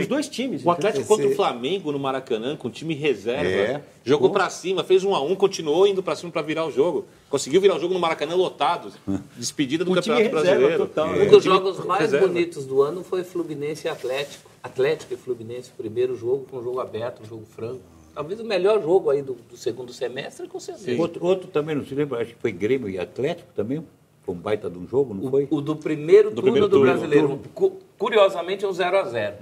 dois times. O Atlético contra o Flamengo no Maracanã, com o time reserva, jogou para cima, fez 1-1, continuou indo para cima para virar o jogo. Conseguiu virar o jogo no Maracanã lotado. Despedida do Campeonato Brasileiro. Um dos jogos mais bonitos do ano foi Fluminense e Atlético. Atlético e Fluminense, o primeiro jogo, com um jogo aberto, um jogo franco. Talvez o melhor jogo aí do segundo semestre, com certeza. Outro também, não se lembra, acho que foi Grêmio e Atlético também. Foi um baita de um jogo, não foi? O do primeiro turno do Brasileiro. Curiosamente, um 0-0.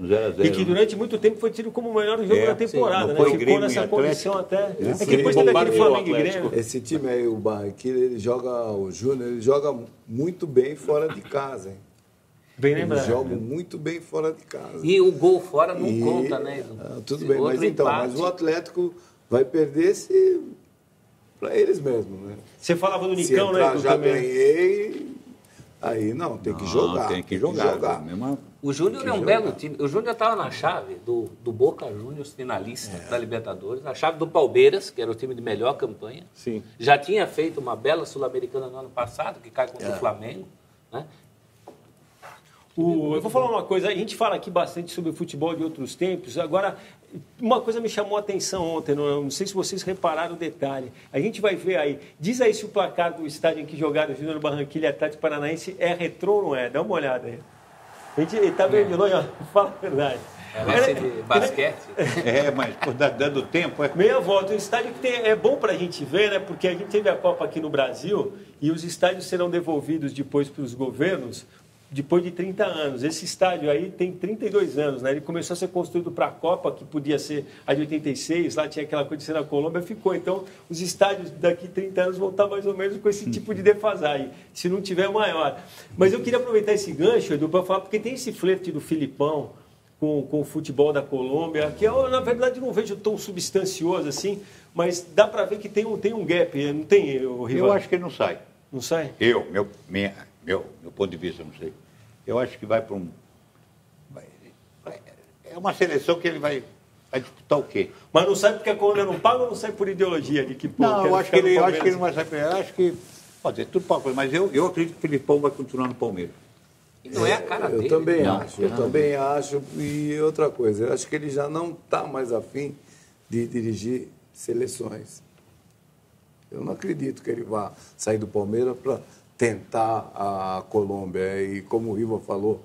E que durante muito tempo foi tido como o melhor jogo da temporada, né? Foi Ficou nessa condição até. Esse que depois teve aquele Flamengo e Grêmio. Esse time aí, o Barranquilla, o Júnior, ele joga muito bem fora de casa, hein? Bem lembrado. Ele joga muito bem fora de casa. E o gol fora não conta, né? Tudo bem, mas o Atlético vai perder se para eles mesmos, né? Você falava do Se Nicão, entrar, né? Edu, já também. ganhei, aí não, tem que jogar. Tem que jogar. Mesmo... O Júnior é um belo time. O Júnior estava na chave do Boca Juniors, finalista da Libertadores, na chave do Palmeiras, que era o time de melhor campanha. Sim. Já tinha feito uma bela Sul-Americana no ano passado, que cai contra o Flamengo. Né? Eu vou falar uma coisa, a gente fala aqui bastante sobre o futebol de outros tempos, agora, uma coisa me chamou a atenção ontem, não sei se vocês repararam o detalhe, a gente vai ver aí, diz aí se o placar do estádio em que jogaram o Júnior Barranquilla e Atlético Paranaense é retrô ou não é, dá uma olhada aí. A gente está vendo de longe, fala a verdade. Vai de basquete. mas dando tempo... Meia volta, um estádio que é bom para a gente ver, né? Porque a gente teve a Copa aqui no Brasil e os estádios serão devolvidos depois para os governos depois de 30 anos. Esse estádio aí tem 32 anos, né? Ele começou a ser construído para a Copa, que podia ser a de 86, lá tinha aquela coisa de ser na Colômbia, ficou. Então, os estádios daqui 30 anos vão estar mais ou menos com esse tipo de defasagem, se não tiver maior. Mas eu queria aproveitar esse gancho, Edu, para falar, porque tem esse flerte do Filipão com o futebol da Colômbia, que eu, na verdade, não vejo tão substancioso assim, mas dá para ver que tem um gap, não tem, Rival? Eu acho que ele não sai. Não sai? Meu ponto de vista, não sei. Eu acho que vai para um... É uma seleção que ele vai disputar o quê? Mas não sai porque a Colômbia não paga ou não sai por ideologia? De que, pô, não, eu acho que ele não vai sair. Eu acho que pode ser tudo para coisa, mas eu acredito que o Filipão vai continuar no Palmeiras. E não é a cara dele. Eu também acho. E outra coisa, eu acho que ele já não está mais afim de dirigir seleções. Eu não acredito que ele vá sair do Palmeiras para tentar a Colômbia. E como o Riva falou,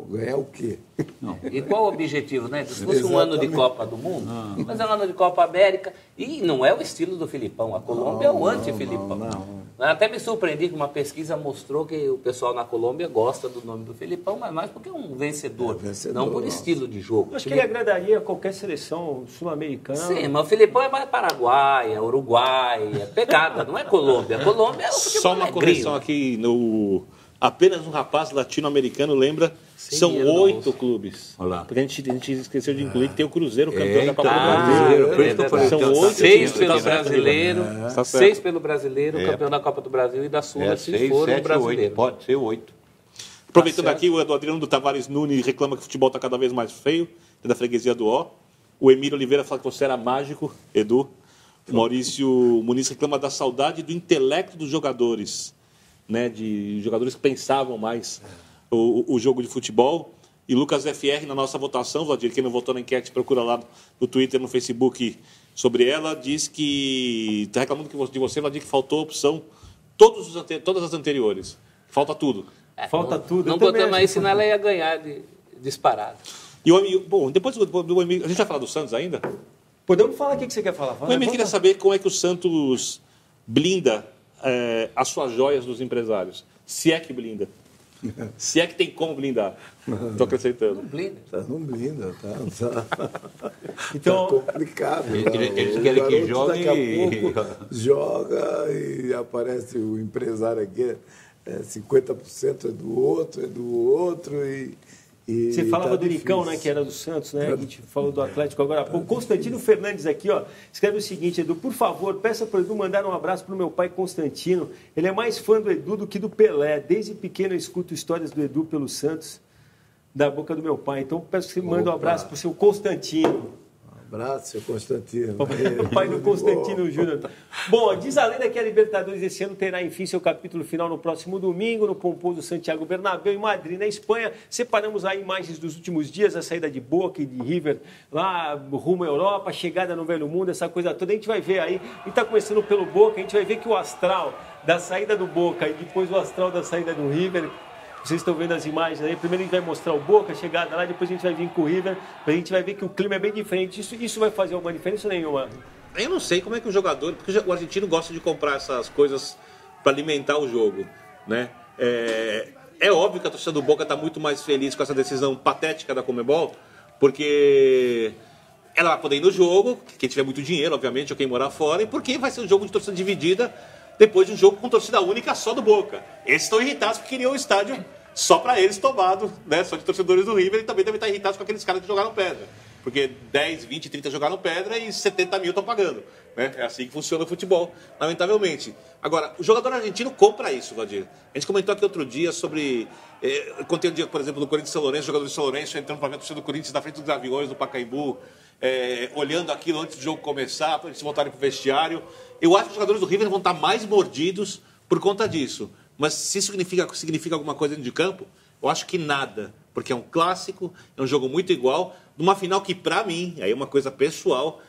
ganhar o quê? Não. E qual o objetivo, né? Se fosse um ano de Copa do Mundo, mas é um ano de Copa América. E não é o estilo do Filipão. A Colômbia é o anti-Filipão. Não. Até me surpreendi que uma pesquisa mostrou que o pessoal na Colômbia gosta do nome do Filipão, mas mais porque é um vencedor, não por estilo de jogo. Acho que ele agradaria a qualquer seleção sul-americana. Sim, mas o Filipão é mais Paraguaia, Uruguai, pegada, não é Colômbia. A Colômbia é o futebol. Só uma correção aqui, apenas um rapaz latino-americano lembra, são 8 clubes. Olá. Porque a gente esqueceu de incluir que tem o Cruzeiro, campeão da Copa do Brasil. São 8 6 pelo brasileiro, 6 pelo brasileiro, campeão da Copa do Brasil e da Sula, se for o brasileiro. Pode ser 8. Aproveitando aqui, o Adriano do Tavares Nunes reclama que o futebol está cada vez mais feio, da freguesia do Ó. O Emílio Oliveira fala que você era mágico, Edu. O Maurício Muniz reclama da saudade do intelecto dos jogadores, né, de jogadores que pensavam mais o jogo de futebol. E Lucas FR, na nossa votação, Vladir, quem não votou na enquete, procura lá no Twitter, no Facebook sobre ela, diz que está reclamando de você, Vladir, que faltou a opção todas as anteriores. Falta tudo. Falta tudo. Não botamos aí, senão ela ia ganhar de disparado. E bom, depois do Emílio, a gente vai falar do Santos ainda? Podemos falar o que você quer falar? O Emílio queria saber como é que o Santos blinda as suas joias dos empresários. Se é que blinda. Se é que tem como blindar. Estou acrescentando. Não blinda. Não blinda, tá. Então, Tá complicado. Eles O querem que garoto jogue daqui a pouco joga e aparece o empresário aqui, 50% é do outro e você falava tá do Nicão, difícil. né, que era do Santos, né? A gente falou do Atlético agora. O Constantino Fernandes aqui, ó, escreve o seguinte: Edu, por favor, peça para o Edu mandar um abraço para o meu pai Constantino. Ele é mais fã do Edu do que do Pelé. Desde pequeno eu escuto histórias do Edu pelo Santos, da boca do meu pai. Então peço que você mande um abraço para o seu Constantino. Abraço, seu Constantino. O pai do Constantino Júnior. Bom, diz a lenda que a Libertadores esse ano terá, enfim, seu capítulo final no próximo domingo, no pomposo Santiago Bernabéu, em Madrid, na Espanha. Separamos aí imagens dos últimos dias, a saída de Boca e de River, lá rumo à Europa, a chegada no Velho Mundo, essa coisa toda. A gente vai ver aí, e está começando pelo Boca, a gente vai ver que o astral da saída do Boca e depois o astral da saída do River... Vocês estão vendo as imagens aí, primeiro a gente vai mostrar o Boca, a chegada lá, depois a gente vai vir com o River, a gente vai ver que o clima é bem diferente. Isso vai fazer alguma diferença nenhuma? Eu não sei como é que o jogador... Porque o argentino gosta de comprar essas coisas para alimentar o jogo, né? É óbvio que a torcida do Boca está muito mais feliz com essa decisão patética da Conmebol, porque ela vai poder ir no jogo, quem tiver muito dinheiro, obviamente, ou quem morar fora, e porque vai ser um jogo de torcida dividida depois de um jogo com torcida única só do Boca. Eles estão irritados porque queriam um estádio só para eles tomado, né? Só de torcedores do River, e também devem estar irritados com aqueles caras que jogaram pedra. Porque 10, 20, 30 jogaram pedra e 70 mil estão pagando. Né? É assim que funciona o futebol, lamentavelmente. Agora, o jogador argentino compra isso, Valdir. A gente comentou aqui outro dia sobre... contei um dia, por exemplo, do Corinthians São Lourenço, jogador de São Lourenço entrando para ver a torcida do Corinthians na frente dos Gaviões do Pacaembu, olhando aquilo antes do jogo começar, para eles voltarem para o vestiário. Eu acho que os jogadores do River vão estar mais mordidos por conta disso. Mas se isso significa alguma coisa dentro de campo, eu acho que nada. Porque é um clássico, é um jogo muito igual, numa final que, para mim, aí é uma coisa pessoal,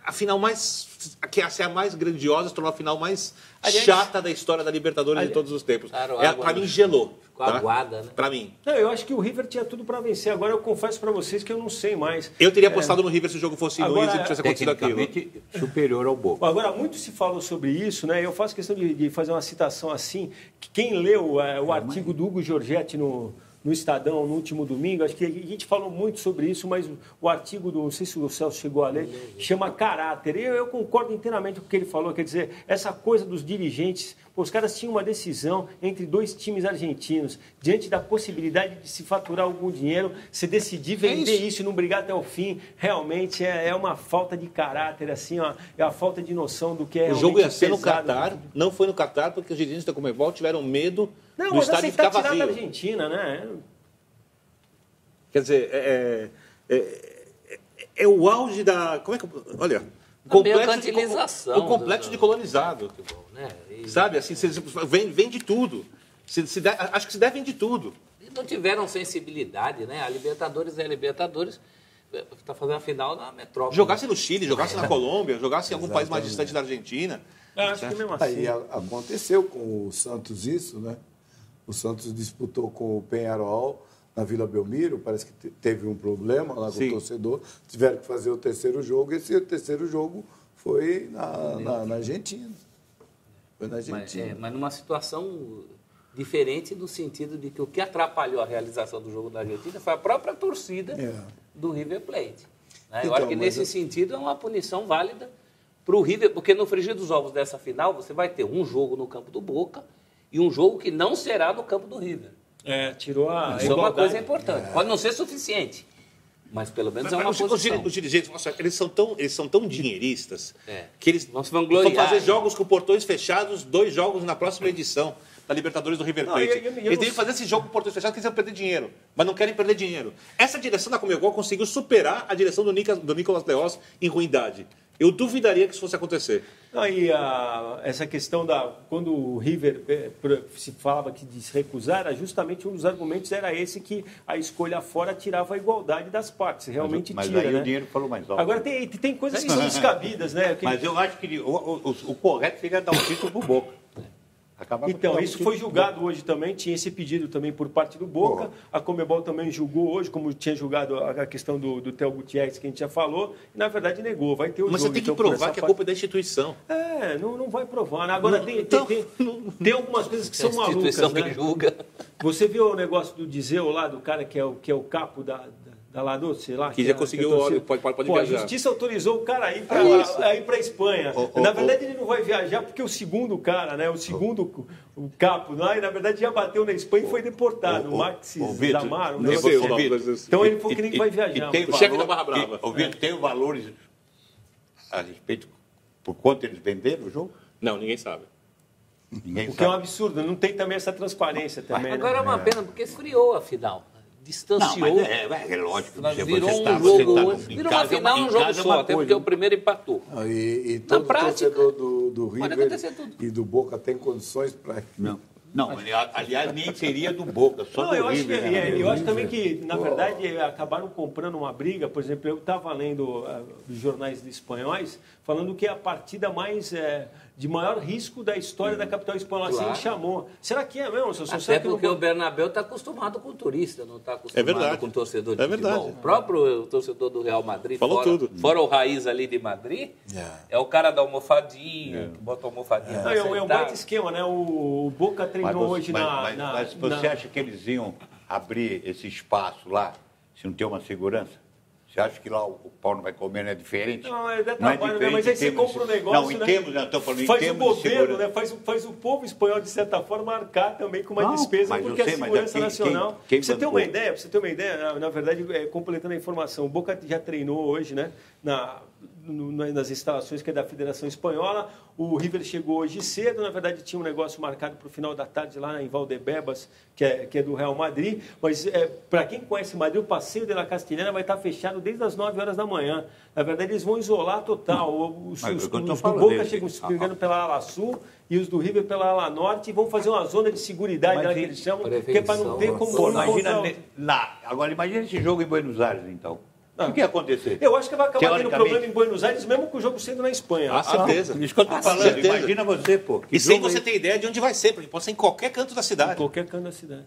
a final que é a mais grandiosa, se tornou a final mais chata da história da Libertadores de todos os tempos. Claro, para mim, gelou. Ficou aguada, né? Para mim. Não, eu acho que o River tinha tudo para vencer. Agora eu confesso para vocês que eu não sei mais. Eu teria apostado no River se o jogo fosse em Luiz e tivesse acontecido aquilo. Superior ao Boca. Agora, muito se falou sobre isso, né? Eu faço questão de fazer uma citação assim. Que quem leu o artigo do Hugo Giorgetti no Estadão no último domingo, acho que a gente falou muito sobre isso, mas o artigo não sei se o Celso chegou a ler, chama Caráter. E eu concordo inteiramente com o que ele falou, quer dizer, essa coisa dos dirigentes, os caras tinham uma decisão entre dois times argentinos, diante da possibilidade de se faturar algum dinheiro, se decidir vender isso e não brigar até o fim, realmente é uma falta de caráter, assim, ó, é a falta de noção do que é o jogo ia ser no Catar, não foi no Catar, porque os dirigentes da Conmebol tiveram medo do estádio ficar vazio. Da Argentina, né? Quer dizer, é o auge da... Como é que... Olha... O complexo de colonizado. Né? Sabe, assim, vem de tudo. Acho que se devem de tudo. E não tiveram sensibilidade, né? A Libertadores é a Libertadores, está fazendo a final na metrópole. Jogasse no Chile, jogasse na Colômbia, jogasse em algum país mais distante da Argentina. Acho que mesmo assim. Aí aconteceu com o Santos isso, né? O Santos disputou com o Peñarol na Vila Belmiro, parece que teve um problema lá com o torcedor, tiveram que fazer o terceiro jogo, e esse terceiro jogo foi na Argentina. Foi na Argentina. Mas numa situação diferente, no sentido de que o que atrapalhou a realização do jogo da Argentina foi a própria torcida do River Plate. Né? Eu acho que nesse sentido é uma punição válida para o River, porque no frigir dos ovos dessa final você vai ter um jogo no campo do Boca e um jogo que não será no campo do River. Tirou a Isso é uma coisa importante. Pode não ser suficiente, mas pelo menos é uma posição. Os dirigentes, nossa, eles são tão dinheiristas que eles vão fazer jogos com portões fechados, 2 jogos na próxima edição da Libertadores do River Plate. Eles devem fazer esse jogo com portões fechados porque eles vão perder dinheiro, mas não querem perder dinheiro. Essa direção da Conmebol conseguiu superar a direção do Nicolas Leoz em ruindade. Eu duvidaria que isso fosse acontecer. Aí essa questão quando o River se falava que de se recusar, era justamente um dos argumentos era esse, que a escolha fora tirava a igualdade das partes. Realmente mas tira, aí né? o dinheiro falou mais alto. Agora tem coisas que são descabidas, né? Mas eu acho que o correto seria dar um título pro Boca. Então, isso foi julgado hoje também, tinha esse pedido também por parte do Boca, a Conmebol também julgou hoje, como tinha julgado a questão do Theo Gutierrez, que a gente já falou, e na verdade negou, vai ter o jogo. Mas você tem que provar que a culpa é da instituição. Não vai provar. Agora, tem algumas coisas que são malucas, né? A instituição que julga. Você viu o negócio do Dizeu lá, do cara que é o capo da Lador, sei lá. Que já conseguiu, pode viajar. A justiça autorizou o cara a ir para a Espanha. Na verdade, ele não vai viajar porque o segundo cara, né, o capo lá, e na verdade já bateu na Espanha e foi deportado. O Maxi Zamaro. Então ele falou que nem vai viajar. O chefe da Barra Brava. Tem valores a respeito por quanto eles venderam o jogo? Não, ninguém sabe. O que é um absurdo, não tem também essa transparência também. Agora é uma pena, porque esfriou a final. Distanciou. Não, mas é lógico. Virou um jogo hoje. Virou uma final, um jogo só, até porque o primeiro empatou. E todo torcedor do River e do Boca tem condições para... Não, aliás, nem seria do Boca, só do River. Eu acho também que, na verdade, acabaram comprando uma briga. Por exemplo, eu estava lendo os jornais espanhóis falando que é a partida mais de maior risco da história da capital espanhola. Claro. Assim chamou. Será que é mesmo? Até porque o Bernabéu está acostumado com o turista, não está acostumado com o torcedor de futebol. O próprio torcedor do Real Madrid, fora o raiz ali de Madrid, é o cara da almofadinha, que bota a almofadinha. É um baita esquema, né? O Boca treinou hoje Mas você acha que eles iam abrir esse espaço lá, se não tem uma segurança? Você acha que lá o pau não vai comer, não é diferente? Não, é trabalho, né? Mas aí você compra um negócio, não, em termos, estou falando em faz termos o governo, né? Faz o povo espanhol, de certa forma, arcar também com uma despesa, porque a segurança nacional... Pra você ter uma ideia, na verdade, completando a informação, o Boca já treinou hoje, né? Nas instalações que é da Federação Espanhola. O River chegou hoje cedo, na verdade tinha um negócio marcado para o final da tarde lá em Valdebebas, que é do Real Madrid, mas para quem conhece Madrid, o Passeio de la Castilhana vai estar fechado desde as 9 horas da manhã. Na verdade, eles vão isolar total. Os do Boca chegam, se não me engano, pela ala sul e os do River pela ala norte, e vão fazer uma zona de seguridade, que eles chamam, que é para não ter como... Imagina lá. Agora, imagina esse jogo em Buenos Aires, então. O que ia acontecer? Eu acho que vai acabar tendo problema em Buenos Aires, mesmo com o jogo sendo na Espanha. Com certeza. Isso que eu estou falando. Certeza. Imagina você, pô. E sem você ter ideia de onde vai ser, porque pode ser em qualquer canto da cidade. Em qualquer canto da cidade.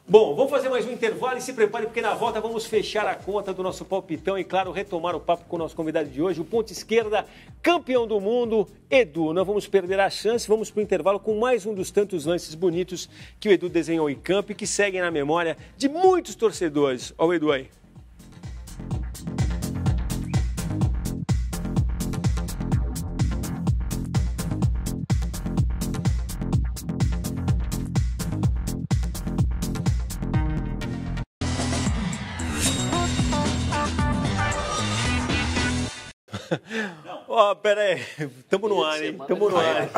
Bom, vamos fazer mais um intervalo e se prepare, porque na volta vamos fechar a conta do nosso palpitão e, claro, retomar o papo com o nosso convidado de hoje, o ponta esquerda, campeão do mundo, Edu. Não vamos perder a chance, vamos para o intervalo com mais um dos tantos lances bonitos que o Edu desenhou em campo e que seguem na memória de muitos torcedores. Olha o Edu aí. Pera aí, estamos no ar, hein? Estamos no ar.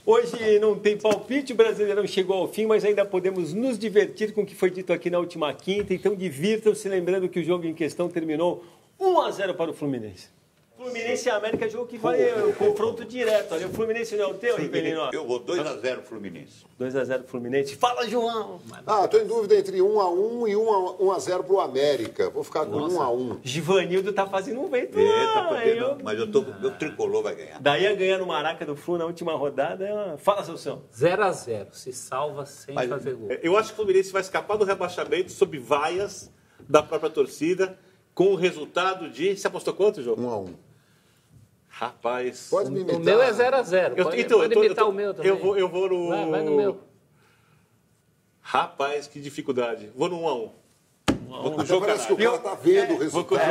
Hoje não tem palpite, o Brasileirão chegou ao fim, mas ainda podemos nos divertir com o que foi dito aqui na última quinta. Então divirtam-se, lembrando que o jogo em questão terminou 1-0 para o Fluminense. Fluminense e América, jogo que vai o confronto direto. Ali. O Fluminense não é o teu, Rivelino? Eu vou 2-0 Fluminense. 2-0 Fluminense. Fala, João! Estou em dúvida entre 1-1 e 1-0 para o América. Vou ficar com 1-1. Givanildo tá fazendo um vento tá podendo, mas meu tricolor vai ganhar. Daí a ganhar no Maraca do Flu na última rodada. Fala, Celso. 0-0. Se salva sem fazer gol. Eu acho que o Fluminense vai escapar do rebaixamento sob vaias da própria torcida, com o resultado de... Você apostou quanto, João? 1-1. Rapaz... Pode me imitar. O meu é 0-0. Pode imitar o meu também. Eu vou no... Vai no meu. Rapaz, que dificuldade. Vou no 1-1. Até parece que o cara tá vendo o resultado.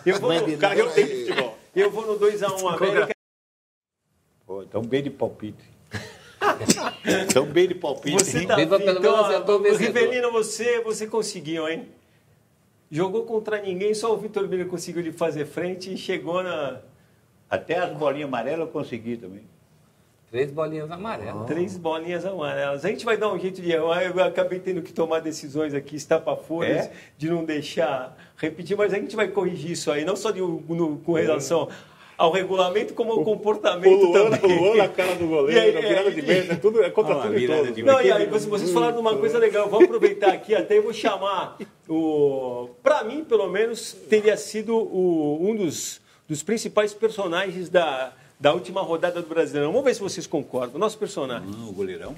Eu vou no... cara que eu tenho de futebol. Eu vou no 2-1 América. Pô, tão bem de palpite. Tão bem de palpite. Você tá Viva pelo menos acertou o vencedor. Rivelino, você conseguiu, hein? Jogou contra ninguém, só o Vitor Miller conseguiu lhe fazer frente e chegou na... Até as bolinhas amarelas eu consegui também. 3 bolinhas amarelas. 3 bolinhas amarelas. A gente vai dar um jeito de... Eu acabei tendo que tomar decisões aqui, estapafúrdias, de não deixar repetir, mas a gente vai corrigir isso aí, não só com relação ao regulamento, como ao comportamento também. O Luan na cara do goleiro, a virada de mesa, contra tudo e todos. Não, e aí vocês falaram de uma coisa legal, vamos aproveitar aqui, até eu vou chamar para mim, pelo menos, teria sido um dos principais personagens da última rodada do Brasileirão. Vamos ver se vocês concordam. O nosso personagem. O goleirão?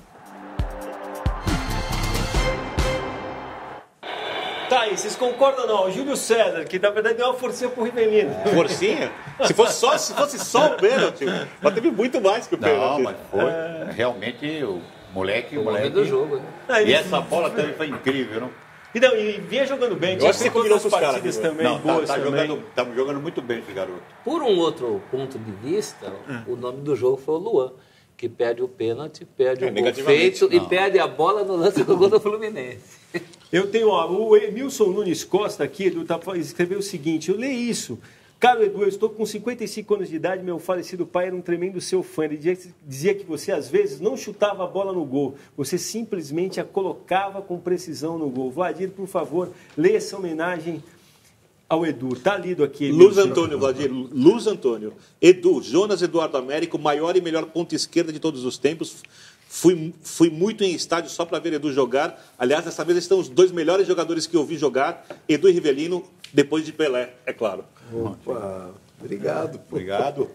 Tá aí, vocês concordam ou não? O Júlio César, que na verdade deu uma forcinha pro Rivelino. Forcinha? Se fosse só o pênalti, mas teve muito mais que o pênalti. Não, mas foi. Realmente, o moleque... do jogo. Né? E essa bola também foi incrível, não? E vinha jogando bem. Eu acho que você combinou com os partidas caras, também. Não, estamos jogando muito bem esse garoto. Por um outro ponto de vista, o nome do jogo foi o Luan, que perde o pênalti, perde o gol feito e perde a bola no lance do gol do Fluminense. Eu tenho, o Emilson Nunes Costa aqui, escreveu o seguinte, eu leio isso. Caro Edu, eu estou com 55 anos de idade, meu falecido pai era um tremendo seu fã. Ele dizia que você, às vezes, não chutava a bola no gol. Você simplesmente a colocava com precisão no gol. Vladir, por favor, leia essa homenagem ao Edu. Está lido aqui. Luz Antônio, Vladir. Luz Antônio. Edu, Jonas Eduardo Américo, maior e melhor ponta esquerda de todos os tempos. Fui muito em estádio só para ver Edu jogar. Aliás, dessa vez estão os 2 melhores jogadores que eu vi jogar, Edu e Rivelino, depois de Pelé, é claro. Opa, obrigado. Obrigado.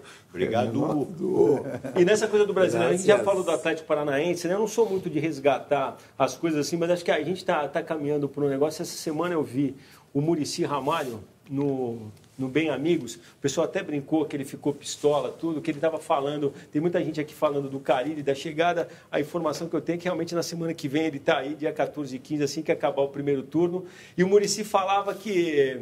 E nessa coisa do brasileiro, a gente já falou do Atlético Paranaense, né? Eu não sou muito de resgatar as coisas assim, mas acho que a gente está caminhando por um negócio. Essa semana eu vi o Muricy Ramalho no no Bem Amigos, o pessoal até brincou que ele ficou pistola, tudo, que ele estava falando, tem muita gente aqui falando do Carille, da chegada, a informação que eu tenho é que realmente na semana que vem ele está aí, dia 14 e 15, assim que acabar o primeiro turno, e o Muricy falava que,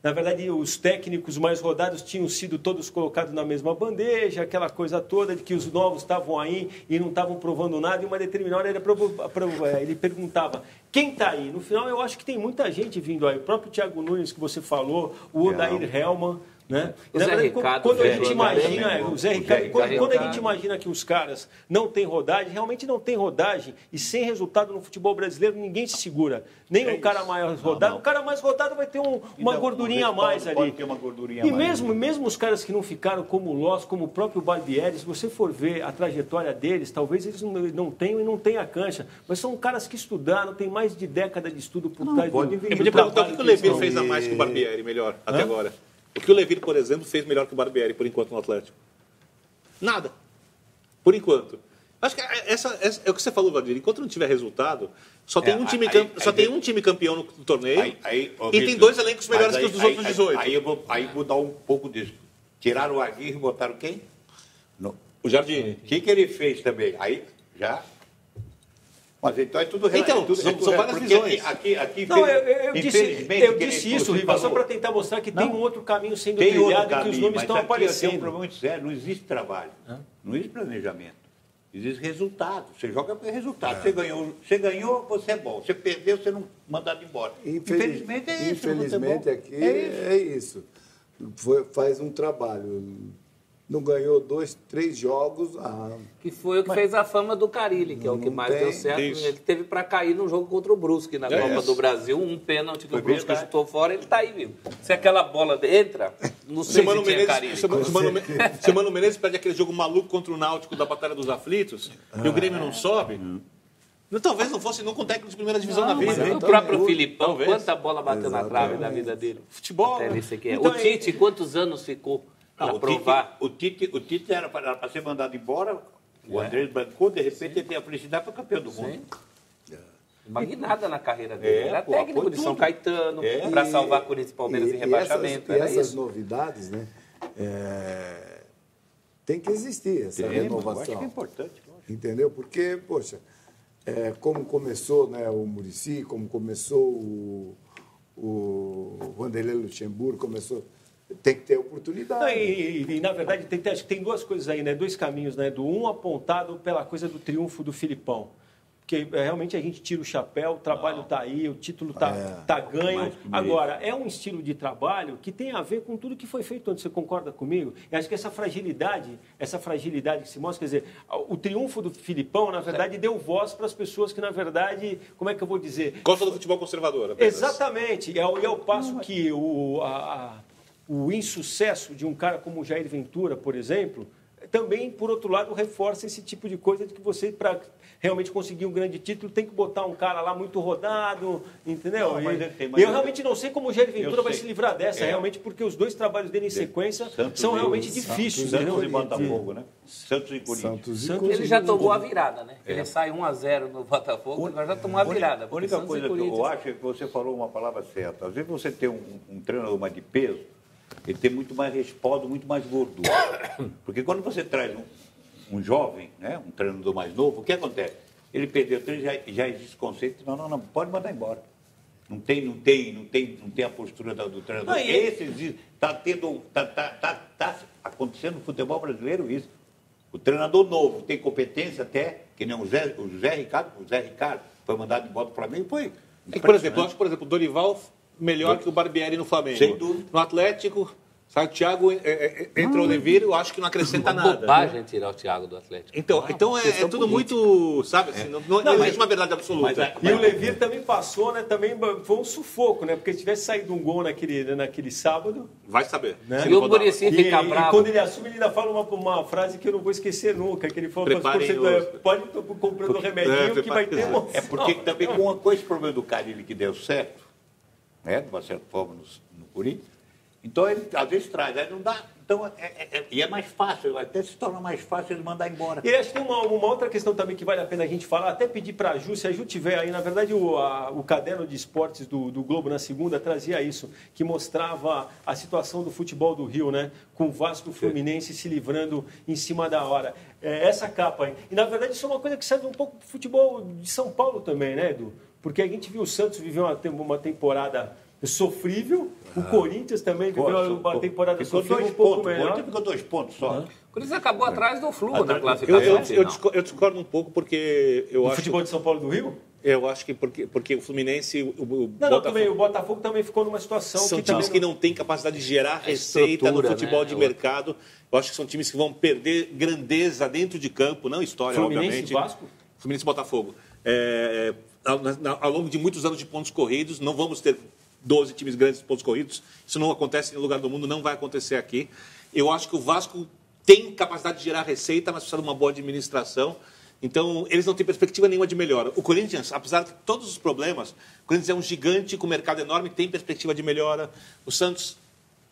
na verdade, os técnicos mais rodados tinham sido todos colocados na mesma bandeja, aquela coisa toda de que os novos estavam aí e não estavam provando nada, e uma determinada hora ele perguntava, quem está aí? No final, eu acho que tem muita gente vindo aí. O próprio Thiago Nunes, que você falou, o Odair Helman, né? O Zé verdade, Ricardo, quando a gente velho, imagina, o Zé Ricardo, quando a Ricardo. gente imagina que os caras não têm rodagem, realmente não tem rodagem, e sem resultado no futebol brasileiro, ninguém se segura. Nem o cara mais rodado. O cara mais rodado vai ter uma gordurinha a mais ali. Pode ter uma gordurinha E a mais. mesmo os caras que não ficaram como o Loss, como o próprio Barbieri, se você for ver a trajetória deles, talvez eles não tenham e não tenham a cancha, mas são caras que estudaram, têm mais de década de estudo por trás do Eu podia perguntar o que o Levir fez a mais que o Barbieri melhor até agora. O que o Levir, por exemplo, fez melhor que o Barbieri, por enquanto, no Atlético? Nada. Por enquanto. Acho que essa é o que você falou, Valdir. Enquanto não tiver resultado, só tem um time campeão no torneio e tem 2 elencos melhores que os dos outros 18. Aí eu vou dar um pouco disso. Tiraram o Aguirre e botaram quem? O Jardim. O que ele fez também? Aí já... Mas então é tudo Então, são várias visões. Aqui, Não, eu infelizmente, disse isso, Riva, só para tentar mostrar que tem um outro caminho sendo tem outro trilhado e que os caminho, nomes mas estão aqui aparecendo. tem um problema muito sério. Não existe trabalho. Não existe planejamento. Existe resultado. Você joga por resultado. Você ganhou, você é bom. Você perdeu, você não é mandado embora. Infelizmente é isso. Infelizmente aqui é isso. Faz um trabalho. Não ganhou 2, 3 jogos. Que foi o que fez a fama do Carille, que é o que mais deu certo. Isso. Ele teve para cair no jogo contra o Brusque na Copa do Brasil. Um pênalti que o Brusque chutou fora, ele está aí, viu? Se aquela bola entra, não sei se tinha Carille. Se o Mano Menezes perde aquele jogo maluco contra o Náutico da Batalha dos Aflitos e o Grêmio não sobe... Talvez não fosse não com técnico de primeira divisão na vida. O próprio Filipão, quanta bola bateu na trave da vida dele. Futebol. Até nesse aqui. O Tite, quantos anos ficou para provar? O Tite era para ser mandado embora, o Andrés bancou, de repente ele tem a felicidade para campeão do mundo. Magnada na carreira dele. Era técnico de São tudo. Caetano, para salvar Corinthians e Palmeiras em rebaixamento. E essas novidades, né? Tem que existir essa renovação. Eu acho que é importante. Entendeu? Porque, poxa, como começou, né, o Muricy, como começou o Vanderlei Luxemburgo, tem que ter oportunidade. E na verdade, acho que tem 2 coisas aí, né? 2 caminhos, né? Do um apontado pela coisa do triunfo do Filipão. Porque realmente a gente tira o chapéu, o trabalho está aí, o título tá ganho. Agora, é um estilo de trabalho que tem a ver com tudo que foi feito antes. Você concorda comigo? Eu acho que essa fragilidade que se mostra, quer dizer, o triunfo do Filipão, na verdade, deu voz para as pessoas que, na verdade, como é que eu vou dizer? Gosta do futebol conservador. Apenas. Exatamente. E ao passo que o insucesso de um cara como o Jair Ventura, por exemplo, também, por outro lado, reforça esse tipo de coisa de que você, para realmente conseguir um grande título, tem que botar um cara lá muito rodado, entendeu? Eu realmente não sei como o Jair Ventura vai se livrar dessa, realmente, porque os 2 trabalhos dele em sequência são realmente difíceis. Santos e Botafogo, né? Santos e Corinthians. Ele já tomou a virada, né? Ele sai 1-0 no Botafogo, agora já tomou a virada. A única coisa que eu acho é que você falou uma palavra certa. Às vezes você tem um treinador mais de peso, ele tem muito mais respaldo, muito mais gordura. Porque quando você traz um jovem, né, um treinador mais novo, o que acontece? Ele perdeu 3, já existe conceito, não, pode mandar embora. Não tem a postura do treinador. Está acontecendo no futebol brasileiro isso. O treinador novo tem competência até, que nem o Zé Ricardo foi mandado embora do Flamengo, foi. Por exemplo, o Dorival melhor que o Barbieri no Flamengo. Sem dúvida. No Atlético, sai o Thiago, entra o Levir, eu acho que não acrescenta nada. Bobagem tirar o Thiago do Atlético. Então é tudo muito, sabe, assim, não existe uma verdade absoluta. E o Levir também passou, né? Também foi um sufoco, né? Porque se tivesse saído um gol naquele sábado... Vai saber. Né? E o Muricy fica bravo. E quando ele assume, ele ainda fala uma frase que eu não vou esquecer nunca, que ele falou para os torcedores, pode ir comprando remedinho que vai ter emoção. É porque também com esse problema do Carille que deu certo, né, de uma certa forma no Corinthians, então ele às vezes traz, aí não Então, e é mais fácil, até se torna mais fácil ele mandar embora. E acho que tem uma outra questão também que vale a pena a gente falar, até pedir para a Ju, se a Ju tiver aí, na verdade o caderno de esportes do Globo na segunda trazia isso, que mostrava a situação do futebol do Rio, né? Com o Vasco e o Fluminense se livrando em cima da hora. Essa capa aí. E na verdade isso é uma coisa que serve um pouco para o futebol de São Paulo também, né, Edu? Porque a gente viu o Santos viver uma temporada sofrível, o Corinthians também viveu uma temporada sofrível um pouco melhor. O Corinthians ficou 2 pontos só. O Corinthians acabou atrás do Flu na classificação. Eu discordo um pouco porque eu acho... O futebol de São Paulo do Rio? Eu acho que porque o Fluminense... O Botafogo também ficou numa situação são que times que não têm capacidade de gerar receita no futebol de mercado. Eu acho que são times que vão perder grandeza dentro de campo, não história, Fluminense, obviamente. Vasco? Fluminense e Botafogo. Ao longo de muitos anos de pontos corridos, não vamos ter 12 times grandes de pontos corridos. Isso não acontece em lugar do mundo, não vai acontecer aqui. Eu acho que o Vasco tem capacidade de gerar receita, mas precisa de uma boa administração. Então, eles não têm perspectiva nenhuma de melhora. O Corinthians, apesar de todos os problemas, o Corinthians é um gigante com mercado enorme, tem perspectiva de melhora. O Santos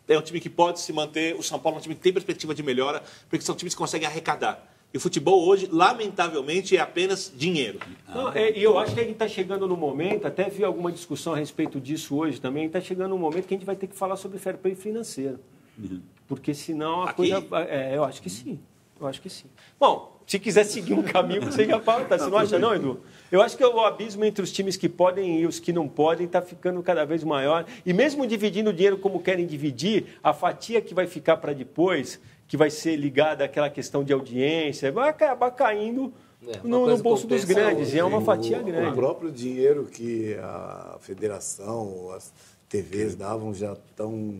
é um time que pode se manter. O São Paulo é um time que tem perspectiva de melhora, porque são times que conseguem arrecadar. E o futebol hoje, lamentavelmente, é apenas dinheiro. E eu acho que a gente está chegando no momento, até vi alguma discussão a respeito disso hoje também, está chegando no momento que a gente vai ter que falar sobre fair play financeiro. Porque senão a coisa... eu acho que sim. Eu acho que sim. Bom, se quiser seguir um caminho, você já pauta. Você não acha não, Edu? Eu acho que o abismo entre os times que podem e os que não podem está ficando cada vez maior. E mesmo dividindo o dinheiro como querem dividir, a fatia que vai ficar para depois, que vai ser ligada àquela questão de audiência, vai acabar caindo no bolso dos grandes. E é uma fatia grande. O próprio dinheiro que a federação, as TVs davam já estão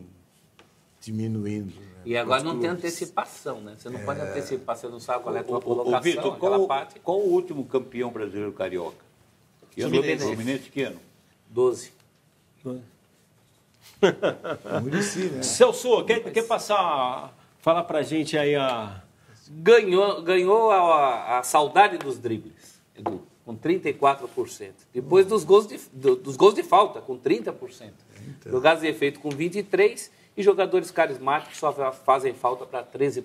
diminuindo. Né? E agora não tem antecipação, né? Você não pode antecipar, você não sabe qual é a tua colocação. Vitor, qual o último campeão brasileiro carioca? Fluminense, que ano? 12. Muricy, né? Celso, quer falar pra gente aí Ganhou a saudade dos dribles, Edu, com 34%. Depois dos gols de falta, com 30%. Jogadas de efeito com 23%. E jogadores carismáticos só fazem falta para 13%.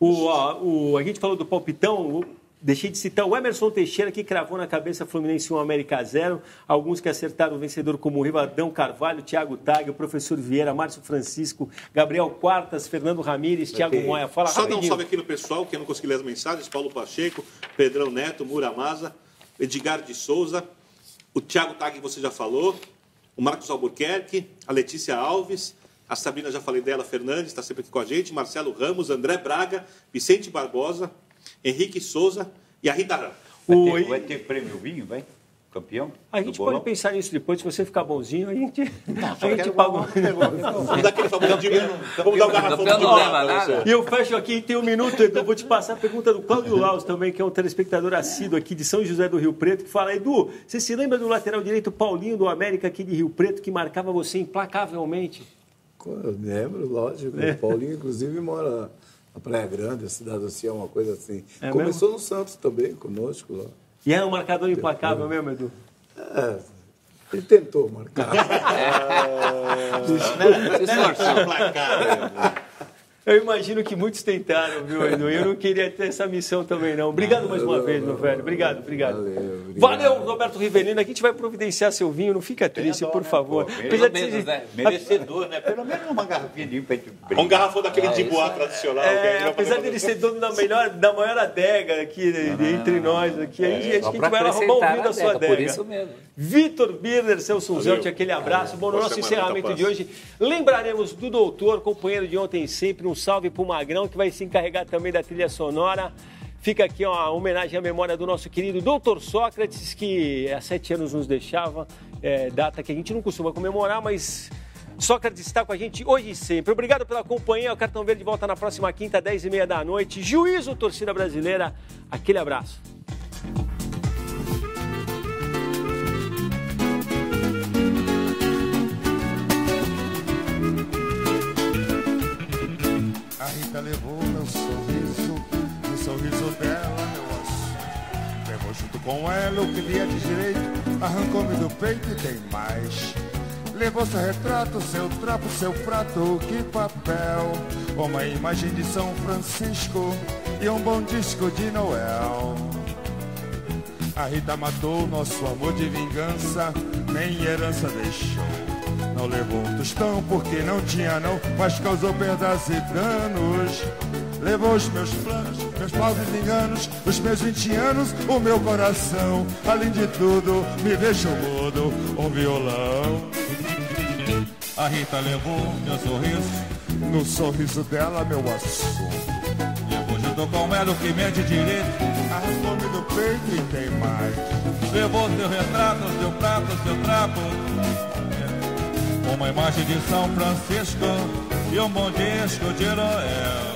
A gente falou do palpitão, deixei de citar o Emerson Teixeira, que cravou na cabeça Fluminense 1, América 0. Alguns que acertaram o vencedor, como o Rivadão Carvalho, Thiago Tag, o professor Vieira, Márcio Francisco, Gabriel Quartas, Fernando Ramires, Thiago Moya. Fala só rapidinho. Só dar um salve aqui no pessoal, que eu não consegui ler as mensagens. Paulo Pacheco, Pedrão Neto, Muramasa, Edgar de Souza, o Thiago Tag, que você já falou, o Marcos Albuquerque, a Letícia Alves, a Sabrina, já falei dela, Fernandes, está sempre aqui com a gente, Marcelo Ramos, André Braga, Vicente Barbosa, Henrique Souza e a Rita Ram. Vai ter prêmio vinho, vai? Campeão? A gente pode pensar nisso depois, se você ficar bonzinho, a gente paga. Vamos dar aquele famoso vamos dar um garrafão de E eu fecho aqui, tem um minuto, Edu, vou te passar a pergunta do Cláudio Laus também, que é um telespectador assíduo aqui de São José do Rio Preto, que fala, Edu, você se lembra do lateral direito Paulinho do América aqui de Rio Preto, que marcava você implacavelmente? Eu lembro, lógico. O Paulinho, inclusive, mora na Praia Grande, a cidade assim, é uma coisa assim. Começou no Santos também, conosco lá. E era um marcador implacável mesmo, Edu? Ele tentou marcar. Eu imagino que muitos tentaram, viu, Edu? Eu não queria ter essa missão também, não. Obrigado mais uma vez, meu velho. Obrigado. Valeu, Roberto Rivelino. Aqui a gente vai providenciar seu vinho. Não fica triste, por favor. Merecedor, né? Pelo menos uma garrafinha de vinho pra gente brincar. Um garrafão daquele de boa tradicional. Apesar dele ser dono da maior adega aqui entre nós, aqui, a gente vai arrumar um vinho da sua adega. Por isso mesmo. Vitor Birner, Celso Zelt, aquele abraço. Bom, no nosso encerramento de hoje, lembraremos do doutor, companheiro de ontem sempre, um salve para o Magrão, que vai se encarregar também da trilha sonora. Fica aqui uma homenagem à memória do nosso querido doutor Sócrates, que há 7 anos nos deixava, data que a gente não costuma comemorar, mas Sócrates está com a gente hoje e sempre. Obrigado pela companhia, o Cartão Verde volta na próxima quinta, 10h30 da noite. Juízo, torcida brasileira, aquele abraço. A Rita levou meu sorriso, no sorriso dela meu osso. Levou junto com ela o que via de direito, arrancou-me do peito e tem mais. levou seu retrato, seu trapo, seu prato, que papel. Uma imagem de São Francisco e um bom disco de Noel. A Rita matou nosso amor de vingança, nem herança deixou. Não levou um tostão porque não tinha não, mas causou perdas e danos. Levou os meus planos, meus pobres enganos, os meus 20 anos, o meu coração. Além de tudo, me deixou mudo, um violão. A Rita levou meu sorriso, no sorriso dela meu assunto. Levou junto com ela o que mente direito, a fome do peito e tem mais. Levou seu retrato, seu prato, seu trapo, uma imagem de São Francisco e um bom disco de Noel.